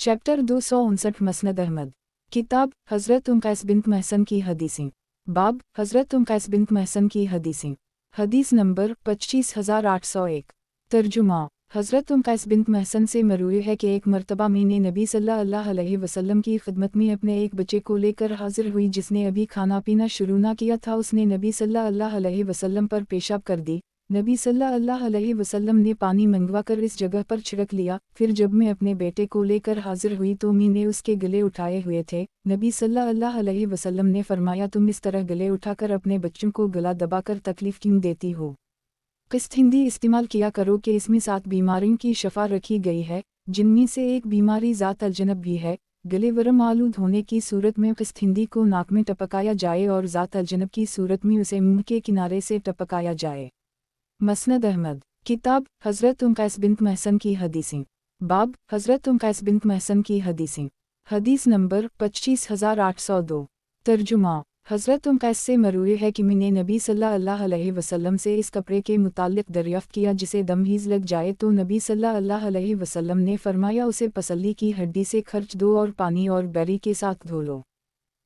Chapter 259 मसनद Ahmad. किताब हज़रत कैस bint महसन की हदीसें। बाब हज़रत कैस बिन्त महसन की हदीसें। हदीस नंबर 25801। तर्जुमा हज़रत कैस बिन्त महसन से मरूई है कि एक मरतबा मैंने नबी सल्लल्लाहु अलैहि वसल्लम की खिदमत में अपने एक बच्चे को लेकर हाजिर हुई जिसने अभी खाना पीना शुरू ना किया था। उसने नबी सल्लल्लाहु अलैहि वसल्लम पर पेशाब कर दी। नबी सल्लल्लाहु अलैहि वसल्लम ने पानी मंगवाकर इस जगह पर छिड़क लिया। फिर जब मैं अपने बेटे को लेकर हाजिर हुई तो मैंने उसके गले उठाए हुए थे। नबी सल्लल्लाहु अलैहि वसल्लम ने फरमाया, तुम इस तरह गले उठाकर अपने बच्चों को गला दबाकर तकलीफ क्यों देती हो? किस्त हिंदी इस्तेमाल किया करो कि इसमें 7 बीमारियों की शफा रखी गई है, जिनमें से एक बीमारी ज़ात अलजनब भी है। गले वरम आलूद होने की सूरत में किस्त हिंदी को नाक में टपकाया जाए और ज़ात अलजनब की सूरत में उसे मुंह के किनारे से टपकाया जाए। मसनद अहमद। किताब हज़रत कैस बिन्त महसन की हदीसें। बाब हज़रत कैस बिन्त महसन की हदीसें। हदीस नंबर 25802। तर्जुमा हज़रत कैस से मरूई है कि मैंने नबी सल्लल्लाहु अलैहि वसल्लम से इस कपड़े के मुताल्लिक़ दरियाफ़्त किया जिसे दमहीज़ लग जाए तो नबी सल्लल्लाहु अलैहि वसल्लम ने फरमाया, उसे पसली की हड्डी से खर्च दो और पानी और बैरी के साथ धो लो।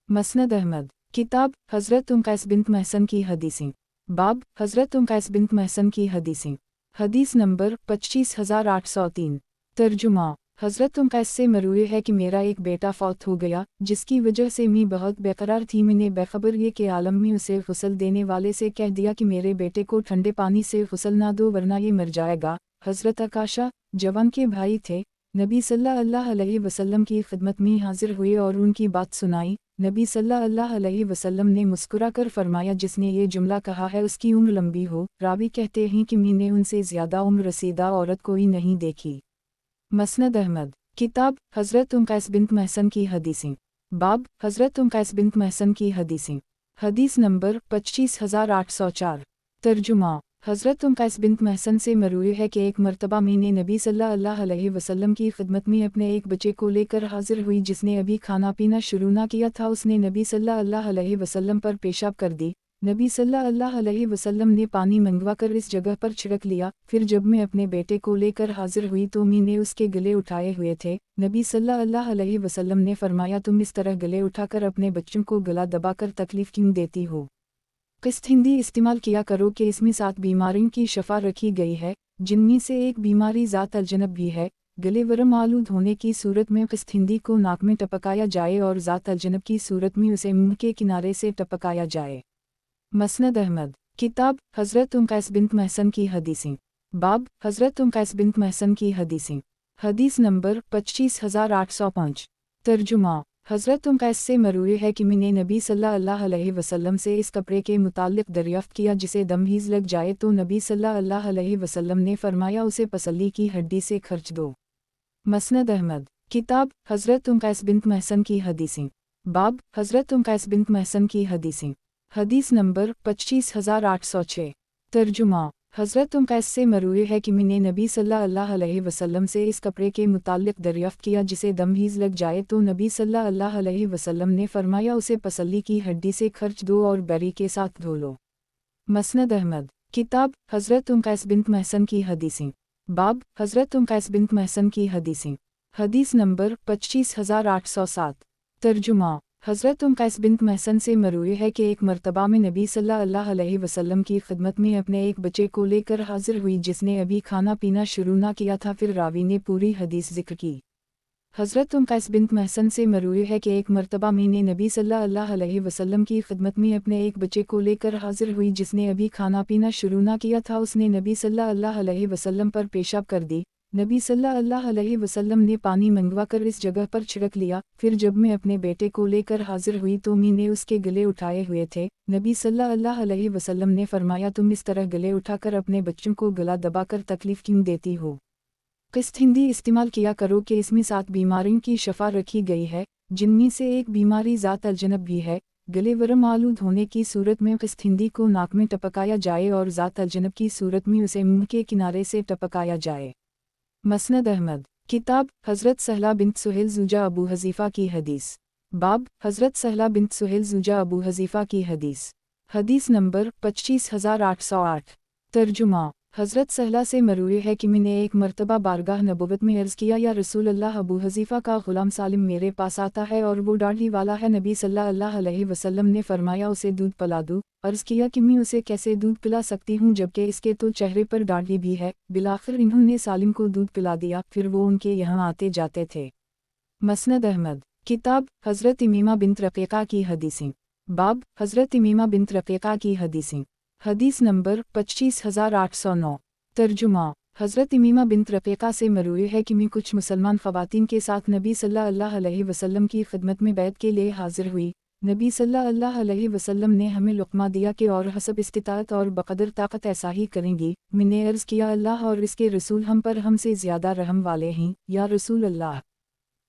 मसनद अहमद। किताब हज़रत कैस बिन्त महसन की हदीसें। बाब हज़रत कैस बिन्त महसन की हदीसें। हदीस नंबर 25803। तर्जुमा हज़रत कैस से मरूई है कि मेरा एक बेटा फौत हो गया, जिसकी वजह से मैं बहुत बेकरार थी। मैंने बेखबर ये के आलम में उसे गुस्ल देने वाले से कह दिया कि मेरे बेटे को ठंडे पानी से गुस्ल ना दो वरना ये मर जाएगा। हज़रत आकाशा जवान के भाई थे, नबी सल्लल्लाहु अलैहि वसल्लम की खिदमत में हाजिर हुए और उनकी बात सुनाई। नबी सल्लल्लाहु अलैहि वसल्लम ने मुस्कुराकर फरमाया, जिसने ये जुमला कहा है उसकी उम्र लंबी हो। रावी कहते हैं कि मैंने उनसे ज़्यादा उम्र रसीदा औरत कोई नहीं देखी। मसनद अहमद। किताब हज़रत कैस बिन्त महसन की हदीसें। बाब हज़रत कैस बिन्त महसन की हदीसें। हदीस नंबर 25804। तर्जुमा हज़रत कैस बिन्त महसन से मरूई है कि एक मरतबा मैंने नबी सल्लल्लाहु अलैहि वसल्लम की खिदमत में अपने एक बच्चे को लेकर हाजिर हुई जिसने अभी खाना पीना शुरू ना किया था। उसने नबी सल्लल्लाहु अलैहि वसल्लम पर पेशाब कर दी। नबी सल्लल्लाहु अलैहि वसल्लम ने पानी मंगवाकर इस जगह पर छिड़क लिया। फिर जब मैं अपने बेटे को लेकर हाजिर हुई तो मैंने उसके गले उठाए हुए थे। नबी सल्लल्लाहु अलैहि वसल्लम ने फरमाया, तुम इस तरह गले उठाकर अपने बच्चों को गला दबाकर तकलीफ क्यों देती हो? किस्त हिंदी इस्तेमाल किया करो कि इसमें 7 बीमारियों की शफा रखी गई है, जिनमें से एक बीमारी ज़ात अलजनब भी है। गले वरम आलूद होने की सूरत में किस्त हिंदी को नाक में टपकाया जाए और ज़ात अलजनब की सूरत में उसे मुंह के किनारे से टपकाया जाए। मसनद अहमद। किताब हज़रत कैस बिन्त महसन की हदीसें। बाब हज़रत कैस बिन्त महसन की हदीसें। हदीस नंबर 25805। तर्जुमा हज़रत कैस से मरूई है कि मैंने नबी सल्लल्लाहु अलैहि वसल्लम से इस कपड़े के मुताल्लिक़ दरियाफ़्त किया जिसे दमहीज़ लग जाए तो नबी सल्लल्लाहु अलैहि वसल्लम ने फरमाया, उसे पसली की हड्डी से खर्च दो। मसनद अहमद। किताब हज़रत कैस बिन्त महसन की हदीसें। बाब हज़रत कैस बिन्त महसन की हदीसें। हदीस नंबर 25806। तर्जुमा हज़रत कैस से मरूई है कि मैंने नबी सल्लल्लाहु अलैहि वसल्लम से इस कपड़े के मुताल्लिक़ दरियाफ़्त किया जिसे दमहीज़ लग जाए तो नबी सल्लल्लाहु अलैहि वसल्लम ने फरमाया, उसे पसली की हड्डी से खर्च दो और बैरी के साथ धो लो। मसनद अहमद। किताब हज़रत कैस बिन्त महसन की हदीसें। बाब हज़रत कैस बिन्त महसन की हदीसें। हदीस नंबर 25807। तर्जुमा हज़रत कैस बिन्त महसन से मरूई है कि एक मरतबा में नबी सल्लल्लाहु अलैहि वसल्लम की खिदमत में अपने एक बच्चे को लेकर हाजिर हुई जिसने अभी खाना पीना शुरू ना किया था। फिर रावी ने पूरी हदीस जिक्र की। हज़रत कैस बिन्त महसन से मरूई है कि एक मरतबा मैंने नबी सल्लल्लाहु अलैहि वसल्लम की खिदमत में अपने एक बच्चे को लेकर हाजिर हुई जिसने अभी खाना पीना शुरू ना किया था। उसने नबी सल्लल्लाहु अलैहि वसल्लम पर पेशाब कर दी। नबी सल्लल्लाहु अलैहि वसल्लम ने पानी मंगवाकर इस जगह पर छिड़क लिया। फिर जब मैं अपने बेटे को लेकर हाजिर हुई तो मैंने उसके गले उठाए हुए थे। नबी सल्लल्लाहु अलैहि वसल्लम ने फरमाया, तुम इस तरह गले उठाकर अपने बच्चों को गला दबाकर तकलीफ क्यों देती हो? किस्त हिंदी इस्तेमाल किया करो कि इसमें 7 बीमारियों की शफा रखी गई है, जिनमें से एक बीमारी ज़ात अलजनब भी है। गले वरम आलूद होने की सूरत में किस्त हिंदी को नाक में टपकाया जाए और ज़ात अलजनब की सूरत में उसे मुंह के किनारे से टपकाया जाए। मसनद अहमद। किताब हज़रत सहला बिन्त सुहेल ज़ुजा अबू हज़ीफ़ा की हदीस। बाब हज़रत सहला बिन्त सुहेल ज़ुजा अबू हज़ीफ़ा की हदीस। हदीस नंबर 25808। तर्जुमा حضرت سہلہ سے مروی ہے کہ میں نے ایک مرتبہ بارگاہ نبوت میں عرض کیا یا رسول اللہ ابو حذیفہ کا غلام سالم میرے پاس آتا ہے اور وہ داڑھی والا ہے۔ نبی صلی اللہ علیہ وسلم نے فرمایا اسے دودھ پلا دو۔ عرض کیا کہ میں اسے کیسے دودھ پلا سکتی ہوں جبکہ اس کے تو چہرے پر داڑھی بھی ہے۔ بالآخر انہوں نے سالم کو دودھ پلا دیا، پھر وہ ان کے یہاں آتے جاتے تھے۔ مسند احمد کتاب حضرت امیمہ بنت رقیقہ کی حدیثیں باب حضرت امیمہ بنت رقیقہ کی حدیثیں حدیث نمبر 25809 ترجمہ حضرت امیمہ بنت رقیقہ سے مروی ہے کہ میں کچھ مسلمان خواتین کے ساتھ نبی صلی اللہ علیہ وسلم کی خدمت میں بیعت کے لیے حاضر ہوئی۔ نبی صلی اللہ علیہ وسلم نے ہمیں لقمہ دیا کہ اور حسب استطاعت اور بقدر طاقت ایسا ہی کریں گی۔ میں نے عرض کیا اللہ اور اس کے رسول ہم پر ہم سے زیادہ رحم والے ہیں، یا رسول اللہ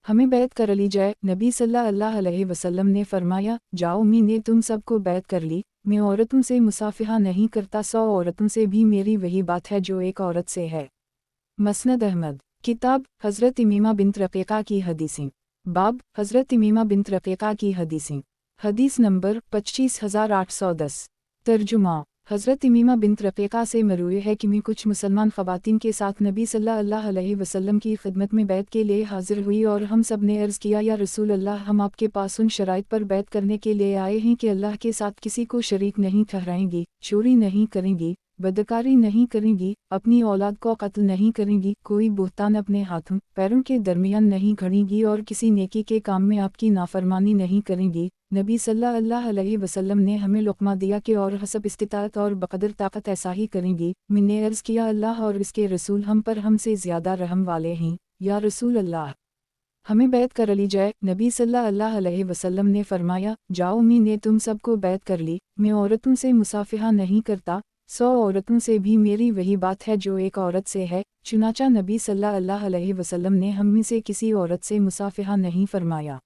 ہمیں بیعت کر لی جائے۔ نبی صلی اللہ علیہ وسلم نے فرمایا جاؤ، میں نے تم سب کو بیعت کر لی۔ میں عورتوں سے مصافحہ نہیں کرتا، 100 عورتوں سے بھی میری وہی بات ہے جو ایک عورت سے ہے۔ مسند احمد کتاب حضرت امیمہ بنت رقیقہ کی حدیثیں باب حضرت امیمہ بنت رقیقہ کی حدیثیں حدیث نمبر 25810 ترجمہ حضرت امیمہ بنت رقیقہ سے مروی ہے کہ میں کچھ مسلمان خواتین کے ساتھ نبی صلی اللہ علیہ وسلم کی خدمت میں بیعت کے لیے حاضر ہوئی اور ہم سب نے عرض کیا یا رسول اللہ ہم آپ کے پاس ان شرائط پر بیعت کرنے کے لیے آئے ہیں کہ اللہ کے ساتھ کسی کو شریک نہیں ٹھہرائیں گی، چوری نہیں کریں گی، بدکاری نہیں کریں گی، اپنی اولاد کو قتل نہیں کریں گی، کوئی بہتان اپنے ہاتھوں پیروں کے درمیان نہیں گھڑیں گی اور کسی نیکی کے کام میں آپ کی نافرمانی نہیں کریں گی۔ نبی صلی اللہ علیہ وسلم نے ہمیں لقمہ دیا کہ اور حسب استطاعت اور بقدر طاقت ایسا ہی کریں گی۔ میں نے عرض کیا اللہ اور اس کے رسول ہم پر ہم سے زیادہ رحم والے ہیں، یا رسول اللہ ہمیں بیعت کر لی جائے۔ نبی صلی اللہ علیہ وسلم نے فرمایا جاؤ، میں نے تم سب کو بیعت کر لی۔ میں عورتوں سے مصافحہ نہیں کرتا، 100 عورتوں سے بھی میری وہی بات ہے جو ایک عورت سے ہے۔ چنانچہ نبی صلی اللہ علیہ وسلم نے ہم میں سے کسی عورت سے مصافحہ نہیں فرمایا۔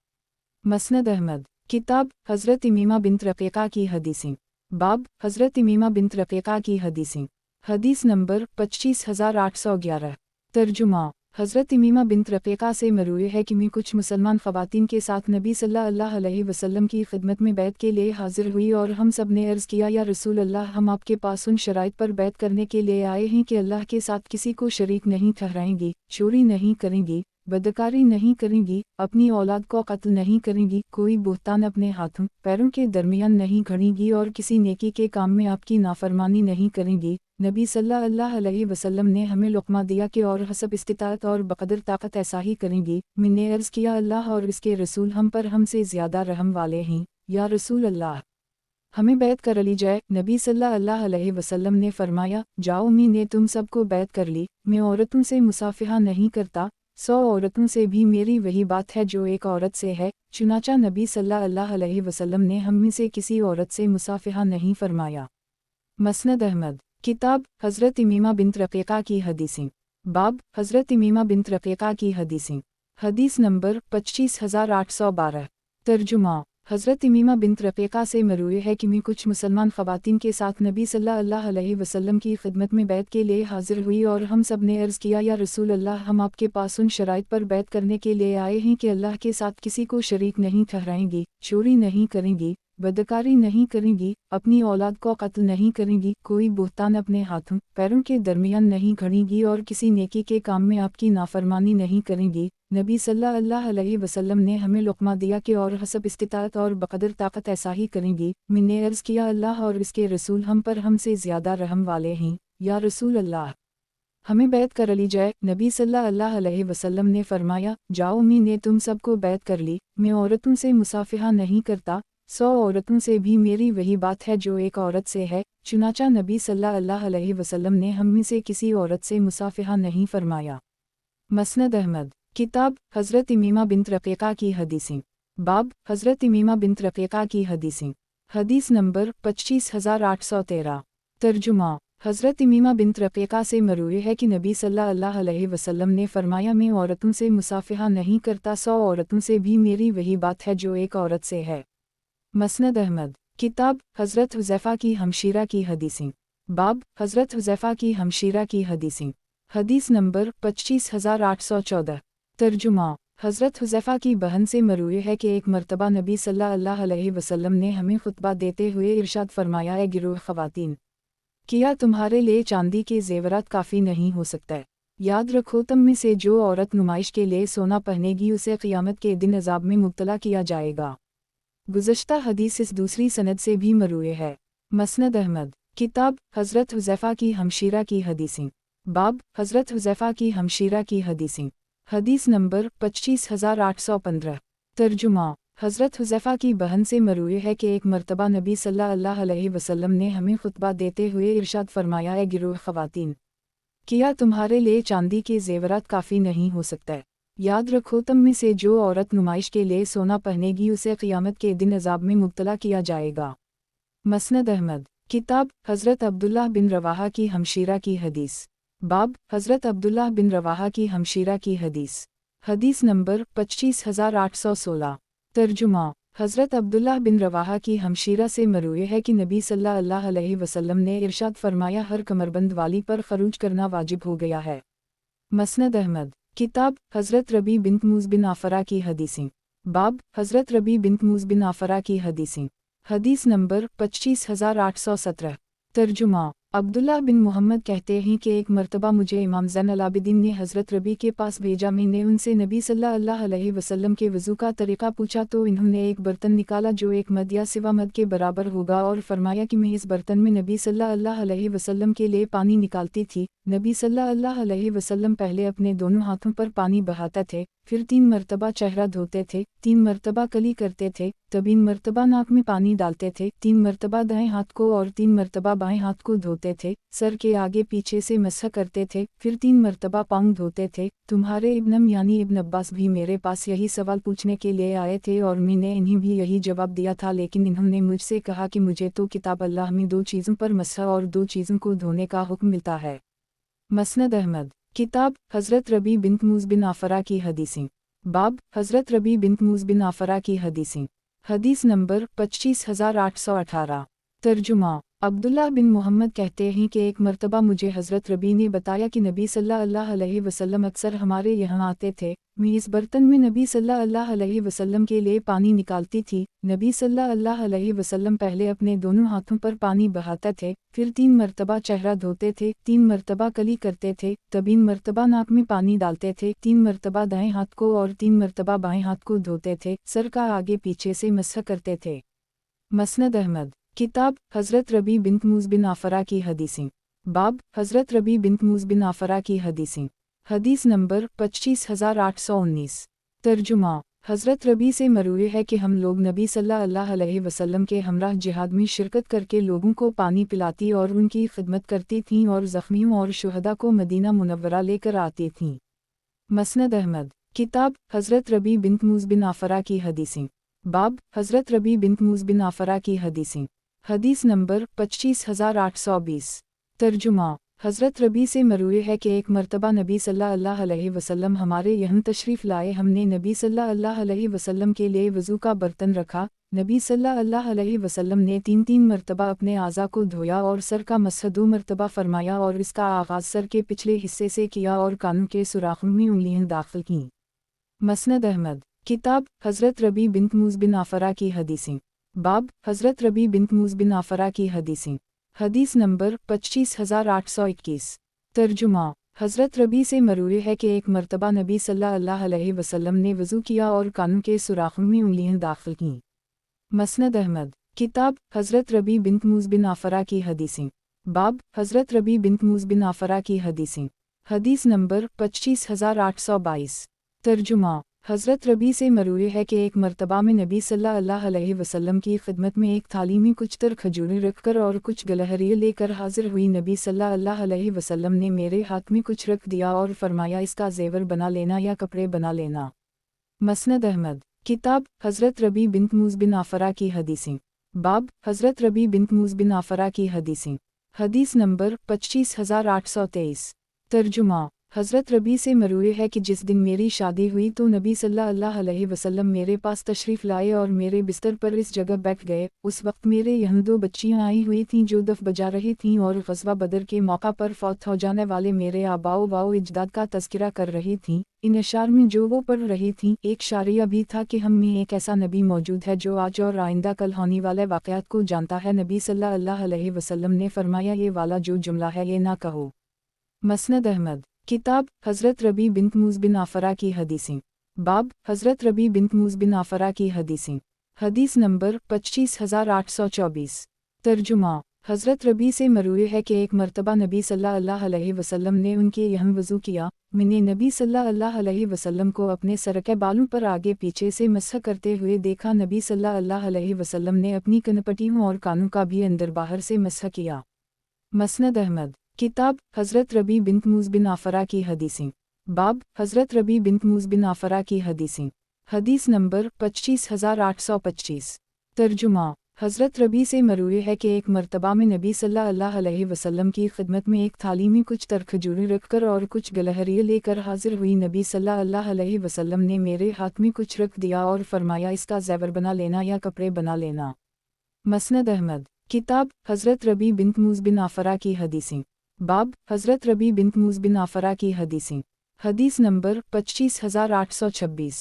مسند احمد کتاب حضرت امیمہ بنت رقیقہ کی حدیثیں باب حضرت امیمہ بنت رقیقہ کی حدیثیں حدیث نمبر 25811 ترجمہ حضرت امیمہ بنت رقیقہ سے مروی ہے کہ میں کچھ مسلمان خواتین کے ساتھ نبی صلی اللہ علیہ وسلم کی خدمت میں بیعت کے لیے حاضر ہوئی اور ہم سب نے عرض کیا یا رسول اللہ ہم آپ کے پاس ان شرائط پر بیعت کرنے کے لیے آئے ہیں کہ اللہ کے ساتھ کسی کو شریک نہیں ٹھہرائیں گی، چوری نہیں کریں گی، بدکاری نہیں کریں گی، اپنی اولاد کو قتل نہیں کریں گی، کوئی بہتان اپنے ہاتھوں پیروں کے درمیان نہیں گھڑیں گی اور کسی نیکی کے کام میں آپ کی نافرمانی نہیں کریں گی۔ نبی صلی اللہ علیہ وسلم نے ہمیں لقمہ دیا کہ اور حسب استطاعت اور بقدر طاقت ایسا ہی کریں گی۔ میں نے عرض کیا اللہ اور اس کے رسول ہم پر ہم سے زیادہ رحم والے ہیں، یا رسول اللہ ہمیں بیعت کر لی جائے۔ نبی صلی اللہ علیہ وسلم نے فرمایا جاؤ، میں نے تم سب کو بیعت کر لی۔ میں عورتوں سے مصافحہ نہیں کرتا، 100 عورتوں سے بھی میری وہی بات ہے جو ایک عورت سے ہے۔ چنانچہ نبی صلی اللہ علیہ وسلم نے ہم میں سے کسی عورت سے مصافحہ نہیں فرمایا۔ مسند احمد کتاب حضرت امیمہ بنت رقیقہ کی حدیثیں باب حضرت امیمہ بنت رقیقہ کی حدیثیں حدیث نمبر 25812 ترجمہ حضرت امیمہ بنت رقیقہ سے مروی ہے کہ میں کچھ مسلمان خواتین کے ساتھ نبی صلی اللہ علیہ وسلم کی خدمت میں بیعت کے لیے حاضر ہوئی اور ہم سب نے عرض کیا یا رسول اللہ ہم آپ کے پاس ان شرائط پر بیعت کرنے کے لیے آئے ہیں کہ اللہ کے ساتھ کسی کو شریک نہیں ٹھہرائیں گی، چوری نہیں کریں گی، بدکاری نہیں کریں گی، اپنی اولاد کو قتل نہیں کریں گی، کوئی بہتان اپنے ہاتھوں پیروں کے درمیان نہیں گھڑیں گی اور کسی نیکی کے کام میں آپ کی نافرمانی نہیں کریں گی۔ نبی صلی اللہ علیہ وسلم نے ہمیں لقمہ دیا کہ اور حسب استطاعت اور بقدر طاقت ایسا ہی کریں گی۔ میں نے عرض کیا اللہ اور اس کے رسول ہم پر ہم سے زیادہ رحم والے ہیں، یا رسول اللہ ہمیں بیعت کر لی جائے۔ نبی صلی اللہ علیہ وسلم نے فرمایا جاؤ، میں نے تم سب کو بیعت کر لی۔ میں عورتوں سے مصافحہ نہیں کرتا، 100 عورتوں سے بھی میری وہی بات ہے جو ایک عورت سے ہے۔ چنانچہ نبی صلی اللہ علیہ وسلم نے ہم میں سے کسی عورت سے مصافحہ نہیں فرمایا۔ مسند احمد کتاب حضرت امیمہ بنت رقیقہ کی حدیثیں باب حضرت امیمہ بنت رقیقہ کی حدیثیں حدیث نمبر 25813 ترجمہ حضرت امیمہ بنت رقیقہ سے مروی ہے کہ نبی صلی اللہ علیہ وسلم نے فرمایا میں عورتوں سے مصافحہ نہیں کرتا، 100 عورتوں سے بھی میری وہی بات ہے جو ایک عورت سے ہے۔ مسند احمد کتاب حضرت حذیفہ کی ہمشیرہ کی حدیثیں باب حضرت حذیفہ کی ہمشیرہ کی حدیثیں حدیث نمبر 25814 ترجمہ حضرت حذیفہ کی بہن سے مروی ہے کہ ایک مرتبہ نبی صلی اللہ علیہ وسلم نے ہمیں خطبہ دیتے ہوئے ارشاد فرمایا اے گروہ خواتین، किया तुम्हारे लिए चांदी के जेवरात काफ़ी नहीं हो सकता। याद रखो तुम में से जो औरत नुमाइश के लिए सोना पहनेगी उसे क़यामत के दिन अजाब में मुब्तला किया जाएगा। गुज़श्ता हदीस इस दूसरी सनद से भी मरूए है। मसनद अहमद, किताब हज़रत हुज़ैफ़ा की हमशीरा की हदीसें, बाब हज़रत हुज़ैफ़ा की हमशीरा की हदीसें, हदीस नंबर 25815। तर्जुमा, हज़रत हुज़ैफ़ा की बहन से मरूए है कि एक मर्तबा नबी सल्लल्लाहु अलैहि वसल्लम ने हमें खुतबा देते हुए इरशाद फरमाया, ए गिरोह ख़वातीन, किया तुम्हारे लिए चांदी के जेवरात काफ़ी नहीं हो सकता। याद रखो तुम में से जो औरत नुमाइश के लिए सोना पहनेगी उसे क़यामत के दिन अजाब में मुब्तला किया जाएगा। मसनद अहमद, किताब हज़रत अब्दुल्लाह बिन रवाहा की हमशीरा की हदीस, बाब हज़रत अब्दुल्लाह बिन रवाहा की हमशीरा की हदीस, हदीस नंबर 25816। तर्जुमा, हज़रत अब्दुल्लाह बिन रवाहा की हमशीरा से मरूए है कि नबी सल्लल्लाहु अलैहि वसल्लम ने इरशाद फरमाया, हर कमरबंद वाली पर खरूज करना वाजिब हो गया है। मसनद अहमद, किताब हज़रत रबी बिन मूज़ बिन आफ़रा की हदीसें, बाब हज़रत रबी बिन मूज़ बिन आफ़रा की हदीसें, हदीस नंबर 25817। तर्जुमा, अब्दुल्लाह बिन मोहम्मद कहते हैं कि एक मर्तबा मुझे इमाम ज़ैनुल आबिदीन ने हज़रत रबी के पास भेजा। मैंने उनसे नबी सल्लल्लाहु अलैहि वसल्लम के वज़ू का तरीक़ा पूछा तो इन्होंने एक बर्तन निकाला जो एक मद या सिवा मद के बराबर होगा और फरमाया कि मैं इस बर्तन में नबी सल्लल्लाहु अलैहि वसल्लम के लिए पानी निकालती थी। नबी सल्लल्लाहु अलैहि वसल्लम पहले अपने दोनों हाथों पर पानी बहाते थे, फिर 3 मरतबा चेहरा धोते थे, 3 मरतबा कली करते थे, तब 3 मरतबा नाक में पानी डालते थे, 3 मरतबा दाएं हाथ को और 3 मरतबा बाएं हाथ को धोते थे, सर के आगे पीछे से मसह करते थे, फिर 3 मरतबा पाँव धोते थे। तुम्हारे इब्नम यानी इब्न अब्बास भी मेरे पास यही सवाल पूछने के लिए आए थे और मैंने इन्हें भी यही जवाब दिया था, लेकिन इन्होंने मुझसे कहा कि मुझे तो किताब अल्लाह में 2 चीज़ों पर मसह और 2 चीज़ों को धोने का हुक्म मिलता है। मसनद अहमद, किताब हज़रत रबी बिन मूज़ बिन आफ़रा की हदीसें, बाब हज़रत रबी बिन मूज़ बिन आफ़रा की हदीसें, हदीस नंबर 25818। तर्जुमा, अब्दुल्लाह बिन मोहम्मद कहते हैं कि एक मर्तबा मुझे हज़रत रबी ने बताया कि नबी सल्लल्लाहु अलैहि वसल्लम अक्सर हमारे यहाँ आते थे। मैं इस बर्तन में नबी सल्लल्लाहु अलैहि वसल्लम के लिए पानी निकालती थी। नबी सल्लल्लाहु अलैहि वसल्लम पहले अपने दोनों हाथों पर पानी बहाते थे, फिर 3 मरतबा चेहरा धोते थे, 3 मरतबा कली करते थे, तब 3 मरतबा नाक में पानी डालते थे, 3 मरतबा दाएं हाथ को और 3 मरतबा बाएं हाथ को धोते थे, सर का आगे पीछे से मसह करते थे। मसनद अहमद, किताब हज़रत रबी बिन मूज़ बिन आफ़रा की हदीसें, बाब हज़रत रबी बिन मूज़ बिन आफ़रा की हदीसें, हदीस नंबर 25819। तर्जुमा, हज़रत रबी से मरूए है कि हम लोग नबी सल्लल्लाहु अलैहि वसल्लम के हमराह जिहाद में शिरकत करके लोगों को पानी पिलाती और उनकी खिदमत करती थीं और ज़ख्मियों और शुहदा को मदीना मुनव्वरा लेकर आती थीं। मसनद अहमद, किताब हज़रत रबी बिन मूज़ बिन आफ़रा की हदीसें, बाब हज़रत रबी बिन मूज़ बिन आफ़रा की हदीसें, हदीस नंबर 25820। तर्जुमा, हज़रत रबी से मरूए है कि एक मर्तबा नबी सल्लल्लाहु अलैहि वसल्लम हमारे यहाँ तशरीफ़ लाए। हमने नबी सल्लल्लाहु अलैहि वसल्लम के लिए वज़ू का बर्तन रखा। नबी सल्लल्लाहु अलैहि वसल्लम ने 3 मरतबा अपने आज़ा को धोया और सर का मसह 2 मरतबा फरमाया और इसका आगाज़ सर के पिछले हिस्से से किया और कानों के सुराखों में उंगलियाँ दाखिल कीं। मसनद अहमद, किताब हज़रत रबी बिन मूज़ बिन आफ़रा की हदीसें, बाब हज़रत रबी बिन मूज़ बिन आफ़रा की हदीसें, हदीस नंबर 25821। तर्जुमा, हज़रत रबी से मरूए है कि एक मरतबा नबी सल्लल्लाहु अलैहि वसल्लम ने वज़ू किया और कानों के सुराखों में उंगलियाँ दाखिल कीं। मसनद अहमद, किताब हज़रत रबी बिन मूज़ बिन आफ़रा की हदीसें, बाब हज़रत रबी बिन मूज़ बिन आफ़रा की हदीसें, हदीस नंबर 25822। तर्जुमा, हज़रत रबी से मरूए है कि एक मरतबा में नबी सल्लल्लाहु अलैहि वसल्लम की खिदमत में एक थाली में कुछ तर खजूरें रखकर और कुछ गलहरियाँ लेकर हाजिर हुई। नबी सल्लल्लाहु अलैहि वसल्लम ने मेरे हाथ में कुछ रख दिया और फरमाया, इसका जेवर बना लेना या कपड़े बना लेना। मसनद अहमद, किताब हज़रत रबी बिन मूज़ बिन आफ़रा की हदीसें, बाब हज़रत रबी बिन मूज़ बिन आफ़रा की हदीसें, हदीस नंबर 25823। तर्जुमा, حضرت ربی سے مروی ہے کہ جس دن میری شادی ہوئی تو نبی صلی اللہ علیہ وسلم میرے پاس تشریف لائے اور میرے بستر پر اس جگہ بیٹھ گئے۔ اس وقت میرے یہاں 2 بچیاں آئی ہوئی تھیں جو دف بجا رہی تھیں اور غزوہ بدر کے موقع پر فوت ہو جانے والے میرے آباء و اجداد کا تذکرہ کر رہی تھیں۔ ان اشعار میں جو وہ پڑھ رہی تھیں ایک شاریہ بھی تھا کہ ہم میں ایک ایسا نبی موجود ہے جو آج اور آئندہ کل ہونے والے واقعات کو جانتا ہے۔ نبی صلی اللہ علیہ وسلم نے فرمایا یہ والا جو جملہ ہے یہ نہ کہو۔ مسند احمد کتاب حضرت ربی بنت موس بن عفرہ کی حدیثیں باب حضرت ربی بنت موس بن عفرہ کی حدیثیں حدیث نمبر 25824 ترجمہ حضرت ربی سے مروی ہے کہ ایک مرتبہ نبی صلی اللہ علیہ وسلم نے ان کے یہاں وضو کیا۔ میں نے نبی صلی اللہ علیہ وسلم کو اپنے سر کے بالوں پر آگے پیچھے سے مسح کرتے ہوئے دیکھا۔ نبی صلی اللہ علیہ وسلم نے اپنی کنپٹیوں اور کانوں کا بھی اندر باہر سے مسح کیا۔ مسند احمد کتاب حضرت ربی بنت موس بن عفرہ کی حدیثیں باب حضرت ربی بنت موس بن عفرہ کی حدیثیں حدیث نمبر 25825 ترجمہ حضرت ربی سے مروی ہے کہ ایک مرتبہ میں نبی صلی اللہ علیہ وسلم کی خدمت میں ایک تھالی میں کچھ تر کھجوریں رکھ کر اور کچھ گلہریے لے کر حاضر ہوئی۔ نبی صلی اللہ علیہ وسلم نے میرے ہاتھ میں کچھ رکھ دیا اور فرمایا اس کا زیور بنا لینا یا کپڑے بنا لینا۔ مسند احمد کتاب حضرت ربی بنت موس بن عفرہ کی حدیثیں باب حضرت ربی بنت موس بن عفرہ کی حدیثیں حدیث نمبر 25826